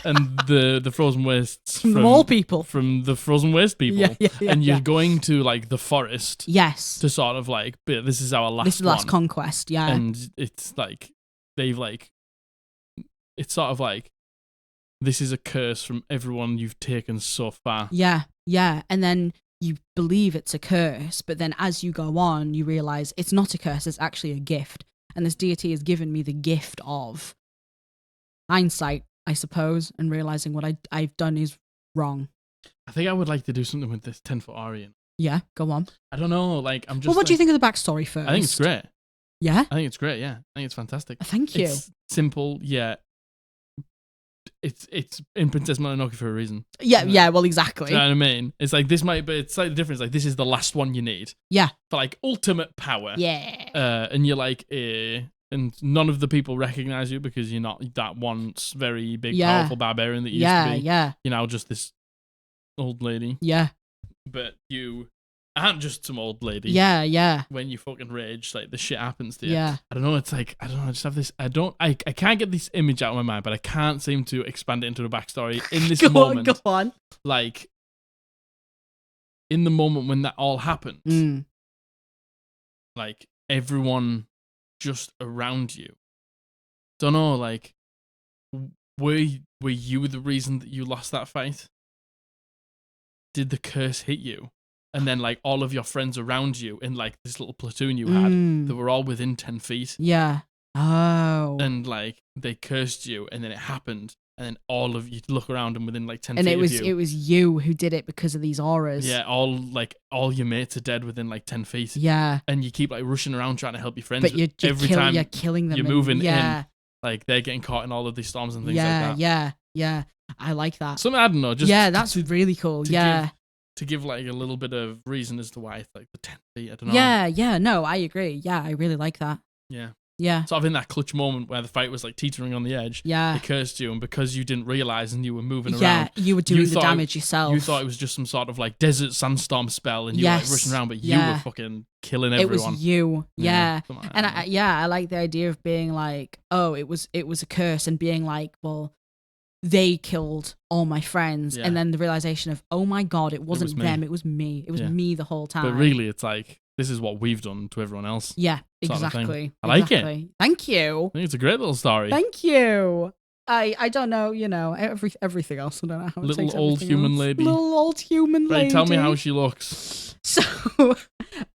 and the frozen wastes from the mole people, from the frozen waste people, and you're going to like the forest, to sort of like, this is our last, this is the last conquest, and it's like they've like, it's sort of like, this is a curse from everyone you've taken so far. Yeah, and then you believe it's a curse, but then as you go on, you realize it's not a curse, it's actually a gift. And this deity has given me the gift of hindsight, I suppose, and realizing what I've done is wrong. I think I would like to do something with this 10-foot Aryan. Yeah, go on. I don't know, like, I'm just... Well, what do you think of the backstory first? I think it's great. Yeah? I think it's great, yeah. I think it's fantastic. Thank you. It's simple, yeah. It's in Princess Mononoke for a reason. Yeah, well, exactly. Do you know what I mean? It's like, this might be, it's slightly different. It's like, this is the last one you need. Yeah. For like ultimate power. Yeah. And you're like, and none of the people recognize you because you're not that once very big, powerful barbarian that you used to be. Yeah. You're now just this old lady. Yeah. But you aren't just some old lady. Yeah. When you fucking rage, like the shit happens to you. Yeah. I don't know. It's like, I don't know. I just have this. I can't get this image out of my mind, but I can't seem to expand it into a backstory in this moment. Go on. Like, in the moment when that all happened, like everyone just around you. Don't know. Like, were you the reason that you lost that fight? Did the curse hit you? And then, like, all of your friends around you in, like, this little platoon you had that were all within 10 feet. Yeah. Oh. And, like, they cursed you, and then it happened, and then all of you look around and within, like, 10 feet of you. And it was you who did it because of these auras. Yeah, all your mates are dead within, like, 10 feet. Yeah. And you keep, like, rushing around trying to help your friends. But you're killing them. You're moving in. Like, they're getting caught in all of these storms and things like that. Yeah. I like that. Something, I don't know. Just that's really cool. To give like a little bit of reason as to why it's like the 10 feet. I don't know. Yeah. No, I agree. Yeah, I really like that. Yeah. Sort of in that clutch moment where the fight was like teetering on the edge. Yeah. It cursed you, and because you didn't realize and you were moving around. Yeah, you were doing the damage yourself. You thought it was just some sort of like desert sandstorm spell, and you were like rushing around, but you were fucking killing everyone. It was you. Yeah. And I like the idea of being like, oh, it was a curse, and being like, well, they killed all my friends, and then the realization of, oh my god, it wasn't them, it was me. It was me the whole time. But really, it's like, this is what we've done to everyone else. Yeah, exactly. I like it. Thank you. I think it's a great little story. Thank you. I don't know, everything else. I don't know how it takes old human else. lady. Little old human lady. Right, tell me how she looks. So,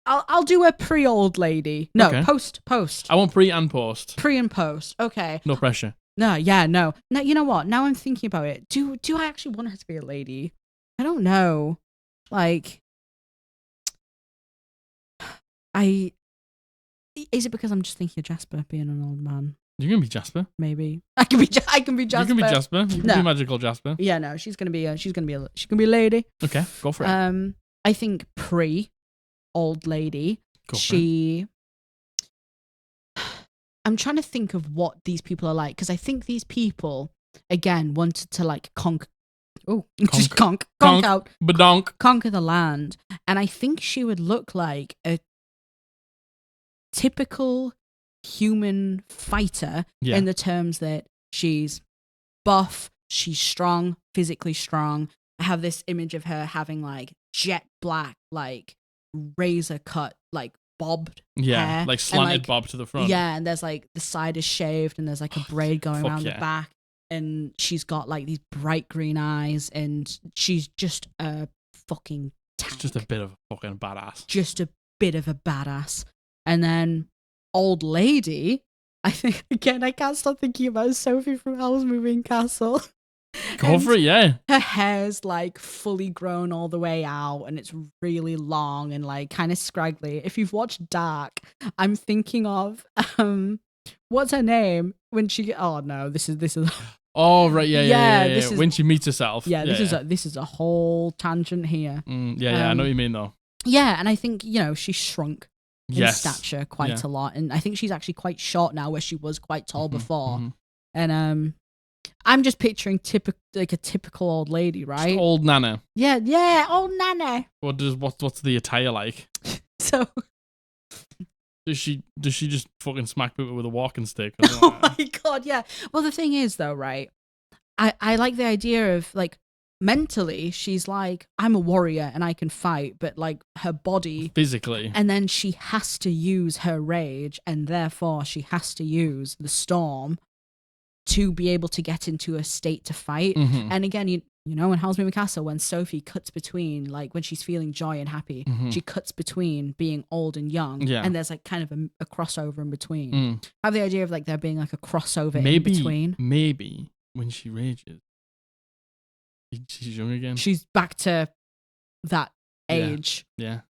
I'll do a pre-old lady. No, okay. Post. I want pre and post. Pre and post. Okay. No pressure. No. Now, you know what? Now I'm thinking about it. Do I actually want her to be a lady? I don't know. Like, is it because I'm just thinking of Jasper being an old man? You're gonna be Jasper. Maybe I can be Jasper. You can be Jasper. You can be magical Jasper. Yeah, no, she's gonna be a lady. Okay, go for it. I think old lady. I'm trying to think of what these people are like, because I think these people again wanted to like conquer the land, and I think she would look like a typical human fighter in the terms that she's buff, she's strong, physically strong. I have this image of her having like jet black, like razor cut, like bobbed hair, like slanted bob to the front. Yeah, and there's like the side is shaved, and there's like a braid going around the back, and she's got like these bright green eyes, and she's just a fucking tank. Just a bit of a fucking badass. Just a bit of a badass. And then old lady, I think, again, I can't stop thinking about Sophie from Howl's Moving Castle. Go for it, yeah. Her hair's like fully grown all the way out, and it's really long and like kind of scraggly. If you've watched Dark, I'm thinking of what's her name when she? Oh no, this is. Oh right, yeah. When she meets herself. Yeah, this is a whole tangent here. I know what you mean though. Yeah, and I think she's shrunk in stature quite a lot, and I think she's actually quite short now, where she was quite tall before. And I'm just picturing a typical old lady, right? Just old nana. Yeah, old nana. What's the attire like? So Does she just fucking smack people with a walking stick? Oh my god, yeah. Well, the thing is, though, right? I like the idea of, like, mentally, she's like, I'm a warrior and I can fight, but, like, her body... Physically. And then she has to use her rage, and therefore she has to use the storm to be able to get into a state to fight. Mm-hmm. And again, you know, in Howl's Moving Castle, when Sophie cuts between, like, when she's feeling joy and happy, she cuts between being old and young, and there's, like, kind of a crossover in between. I have the idea of, like, there being, like, a crossover in between. Maybe when she rages, she's young again. She's back to that age. Yeah.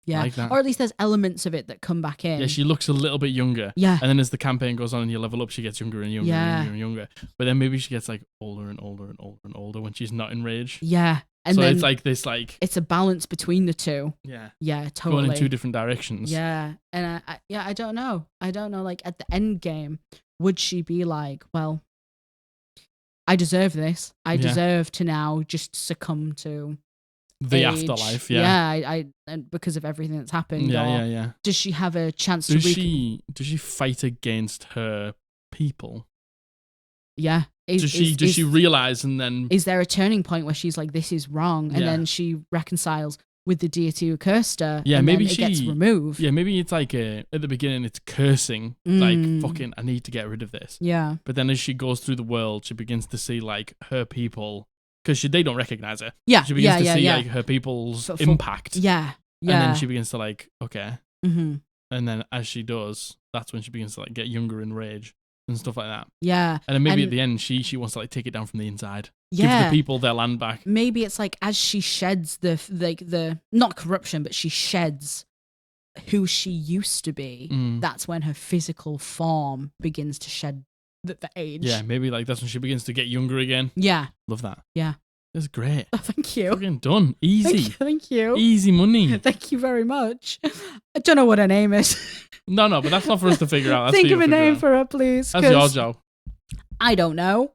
Like that. Or at least there's elements of it that come back in. Yeah, she looks a little bit younger. Yeah. And then as the campaign goes on and you level up, she gets younger and younger and younger and younger. But then maybe she gets, like, older and older and older and older when she's not in rage. Yeah. And so then it's like this, like... It's a balance between the two. Yeah. Yeah, totally. Going in two different directions. Yeah. And I don't know. Like, at the end game, would she be like, well, I deserve this. I deserve to now just succumb to... The age. Afterlife, yeah. Yeah, and because of everything that's happened. Yeah. Does she have a chance does she fight against her people? Yeah. Does she realize and then... Is there a turning point where she's like, this is wrong, and then she reconciles with the deity who cursed her? Yeah, and maybe then it gets removed. Yeah, maybe it's like at the beginning it's cursing, like, fucking, I need to get rid of this. Yeah. But then as she goes through the world, she begins to see, like, her people... Because they don't recognize her. Yeah, she begins to see like her people's impact. Yeah. And then she begins to, like, okay. Mm-hmm. And then as she does, that's when she begins to, like, get younger in rage and stuff like that. Yeah. And then maybe at the end, she wants to, like, take it down from the inside. Yeah. Give the people their land back. Maybe it's like as she sheds the not corruption, but she sheds who she used to be. That's when her physical form begins to shed the age. Yeah, maybe, like, that's when she begins to get younger again. Yeah. Love that. Yeah. That's great. Oh, thank you. Fucking done. Easy. Thank you. Easy money. Thank you very much. I don't know what her name is. No, but that's not for us to figure out. Think of a name for her, please. That's your job. I don't know.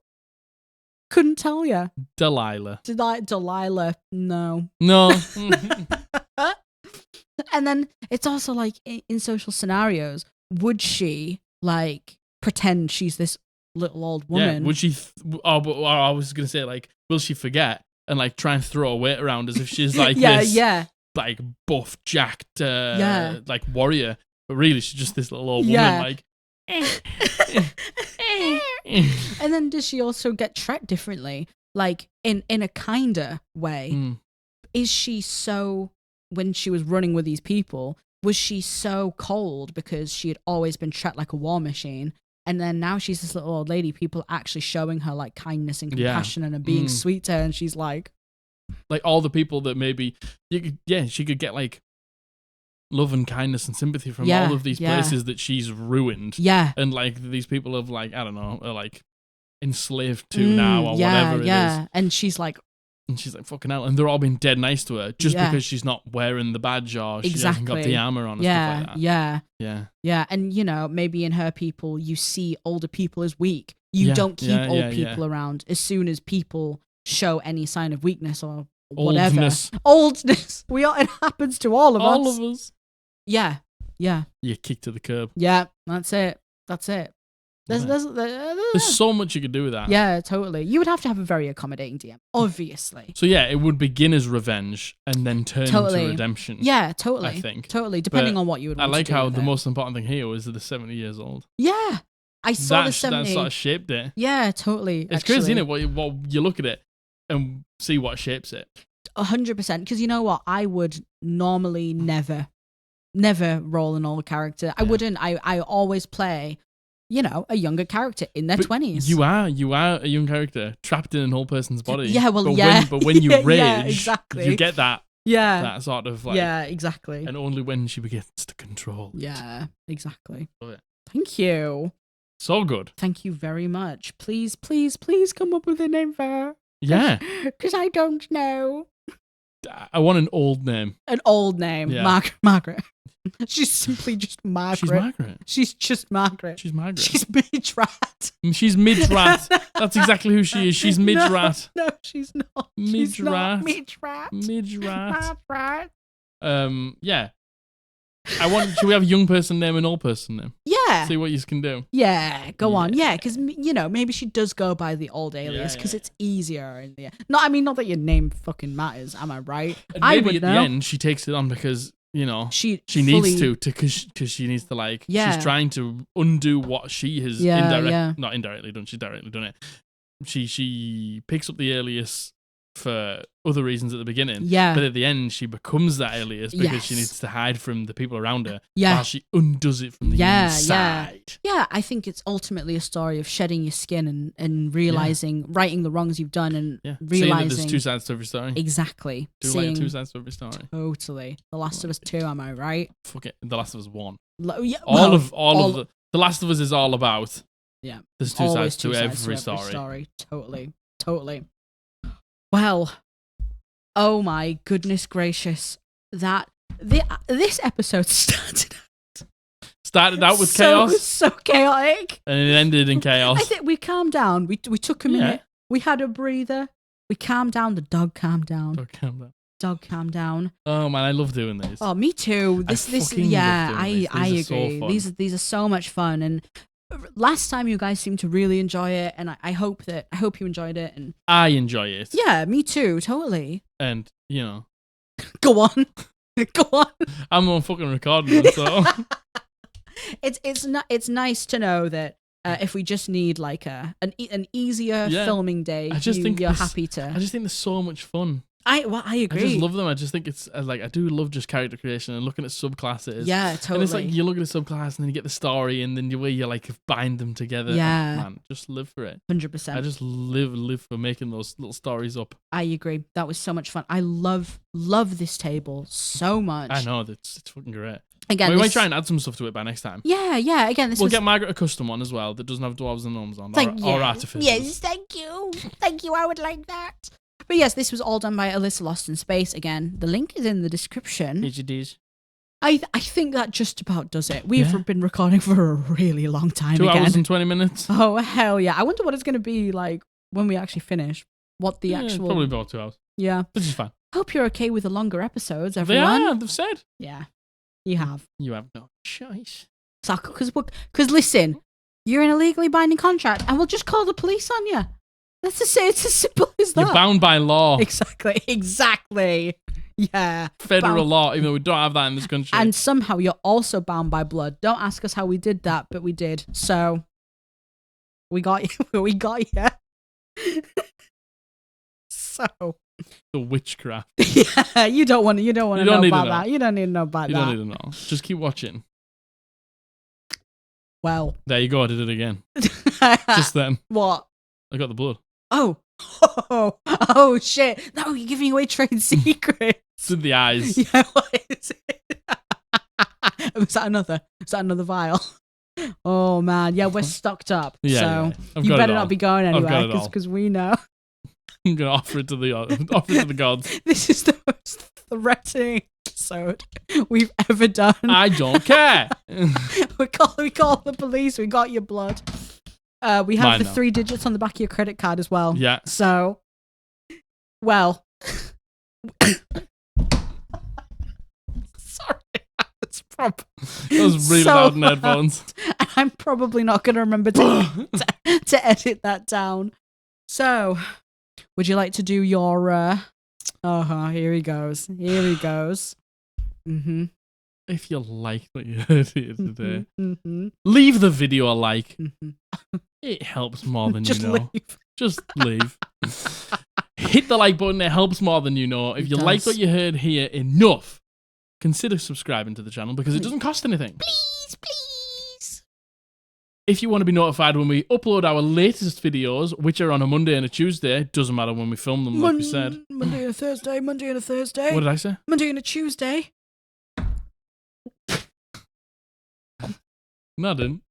Couldn't tell you. Delilah. Delilah. No. And then it's also like in social scenarios, would she, like, pretend she's this little old woman? Yeah, would she... I was going to say, like, will she forget and, like, try and throw her weight around as if she's, like, like, buff, jacked, like, warrior. But really, she's just this little old woman, like... And then does she also get treated differently? Like, in a kinder way? Is she so... When she was running with these people, was she so cold because she had always been treated like a war machine? And then now she's this little old lady, people are actually showing her, like, kindness and compassion and being sweet to her, and she's like... Like, all the people that maybe... she could get, like, love and kindness and sympathy from all of these places that she's ruined. Yeah. And, like, these people have, like, I don't know, are, like, enslaved to now or whatever it is. And she's like... And she's like, fucking hell. And they're all being dead nice to her just because she's not wearing the badge or she hasn't got the armor on and stuff like that. Yeah. And, you know, maybe in her people, you see older people as weak. You don't keep old people around. As soon as people show any sign of weakness or whatever. Oldness. It happens to all of us. All of us. Yeah. You kick to the curb. Yeah, that's it. There's so much you could do with that. Yeah, totally. You would have to have a very accommodating DM, obviously. So yeah, it would begin as revenge and then turn into redemption. Yeah, totally. I think. Totally, depending on what you would want to do. I like how the most important thing here was that they're 70 years old. Yeah. I saw the 70. That sort of shaped it. Yeah, totally. It's crazy, isn't it? What you look at it and see what shapes it. 100%. Because you know what? I would normally never roll an old character. Yeah. I wouldn't. I always play... You know, a younger character in their 20s. You are a young character trapped in an old person's body. Yeah, well, but when you rage, exactly. you get that. Yeah. That sort of like. Yeah, exactly. And only when she begins to control. Yeah, exactly. Love it. Thank you. So good. Thank you very much. Please come up with a name for her. Yeah. Because I don't know. I want an old name. An old name. Yeah. Margaret. She's simply just Margaret. She's Margaret. She's just Margaret. She's Margaret. She's Midge-Rat. She's Midge-Rat. That's exactly who she is. She's Midge-Rat. No, she's not. Midge-Rat. Midge-Rat. Midge-Rat. Midge-Rat. Yeah. Should we have a young person name and old person name? Yeah. See what you can do. Yeah, go on. Yeah, because, maybe she does go by the old alias because it's easier in the end. Not that your name fucking matters, am I right? And maybe at the end, she takes it on because, she needs to because she needs to, she's trying to undo what she has not indirectly done, she's directly done it. She picks up the alias for other reasons at the beginning, but at the end she becomes that alias because she needs to hide from the people around her while she undoes it from the inside. I think it's ultimately a story of shedding your skin and realizing, righting the wrongs you've done and realizing that there's two sides to every story. Exactly. Like two sides to every story. Totally. The Last of Us 2, am I right? Fuck it. The Last of Us 1. All of The Last of Us is all about there's two sides to every story. Totally. Well, oh my goodness gracious, this episode started out with chaos. So chaotic. And it ended in chaos. I think we calmed down. We took a minute. We had a breather. We calmed down. The dog calmed down. Dog calmed down. Oh man, I love doing these. Oh, me too. I agree. These are so much fun, and last time you guys seemed to really enjoy it, and I hope you enjoyed it. And I enjoy it. Yeah, me too, totally. And go on. I'm on fucking recording, so it's nice to know that if we just need an easier filming day, you're happy to. I just think there's so much fun. I agree. I just love them. I just think it's I do love just character creation and looking at subclasses. Yeah, totally. And it's like you look at a subclass and then you get the story and then the way you bind them together. Yeah, man, just live for it. 100%. I just live for making those little stories up. I agree. That was so much fun. I love this table so much. I know it's fucking great. Again, we might try and add some stuff to it by next time. Yeah. Again, we'll get Margaret a custom one as well that doesn't have dwarves and gnomes on, or artificers. Yes, thank you. I would like that. But yes, this was all done by Alyssa Lost in Space. Again, the link is in the description. It is. I think that just about does it. We've been recording for a really long time. 2 hours and 20 minutes. Oh, hell yeah. I wonder what it's going to be like when we actually finish. What the actual... Probably about 2 hours. Yeah. Which is fine. Hope you're okay with the longer episodes, everyone. They are, they've said. Yeah. You have. You have no choice. Because listen, you're in a legally binding contract and we'll just call the police on you. Let's just say it's as simple as that. You're bound by law. Exactly. Yeah. Federal law, even though we don't have that in this country. And somehow you're also bound by blood. Don't ask us how we did that, but we did. So we got you. So the witchcraft. Yeah, you don't want to know about that. You don't need to know about that. You don't need to know. Just keep watching. Well. There you go, I did it again. Just then. What? I got the blood. Oh shit. No, you're giving away trade secrets. It's in the eyes. Yeah, what is it? Was that another vial? Oh man, yeah, we're stocked up. Yeah, so you better not be going anywhere because we know. I'm gonna offer it to the gods. This is the most threatening episode we've ever done. I don't care. we call the police. We got your blood. We have the 3 digits on the back of your credit card as well. Yeah. So, well. Sorry. That was really loud in headphones. I'm probably not going to remember to edit that down. So, would you like to do your... here he goes. Mm-hmm. If you like what you heard here today, leave the video a like. It helps more than you know. Just leave. Hit the like button. It helps more than you know. If you like what you heard here enough, consider subscribing to the channel because it doesn't cost anything. Please. If you want to be notified when we upload our latest videos, which are on a Monday and a Tuesday, doesn't matter when we film them, like we said. Monday and a Thursday. What did I say? Monday and a Tuesday. No, I didn't.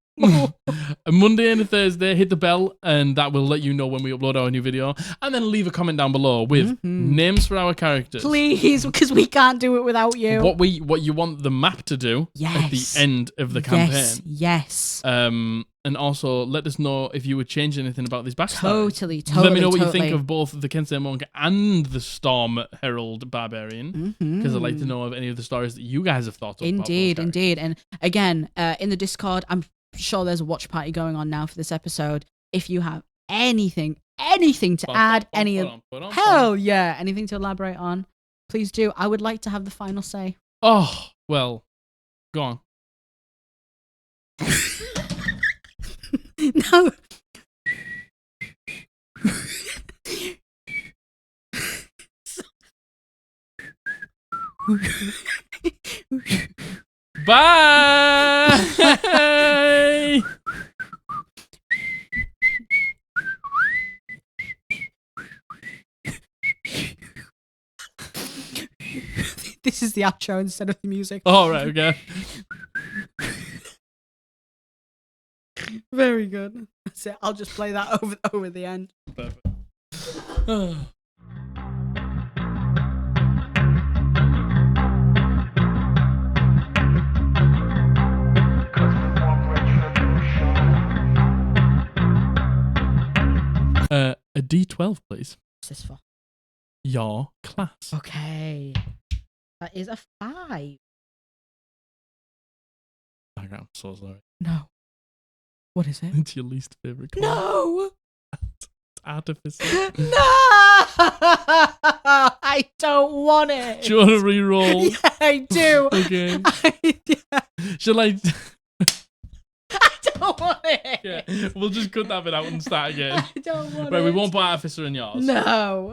A Monday and a Thursday, hit the bell, and that will let you know when we upload our new video. And then leave a comment down below with names for our characters. Please, because we can't do it without you. What you want the map to do at the end of the campaign. Yes. And also, let us know if you would change anything about this backstory. Totally. Let me know what you think of both the Kensei Monk and the Storm Herald Barbarian. Because I'd like to know of any of the stories that you guys have thought of. Indeed. And again, in the Discord, I'm sure there's a watch party going on now for this episode. If you have anything to add, anything to elaborate on, please do. I would like to have the final say. Oh, well, go on. No. Bye. This is the outro instead of the music. Oh, right, okay. Very good. That's it. I'll just play that over the end. Perfect. A D12, please. What's this for? Your class. Okay. That is a 5. I'm so sorry. No. What is it? It's your least favorite class. No! It's Artificer. No! I don't want it. Do you want to re-roll? Yeah, I do. Okay. Shall I... I don't want it. Yeah, we'll just cut that bit out and start again. I don't want it. Right, we won't put Artificer in yours. No.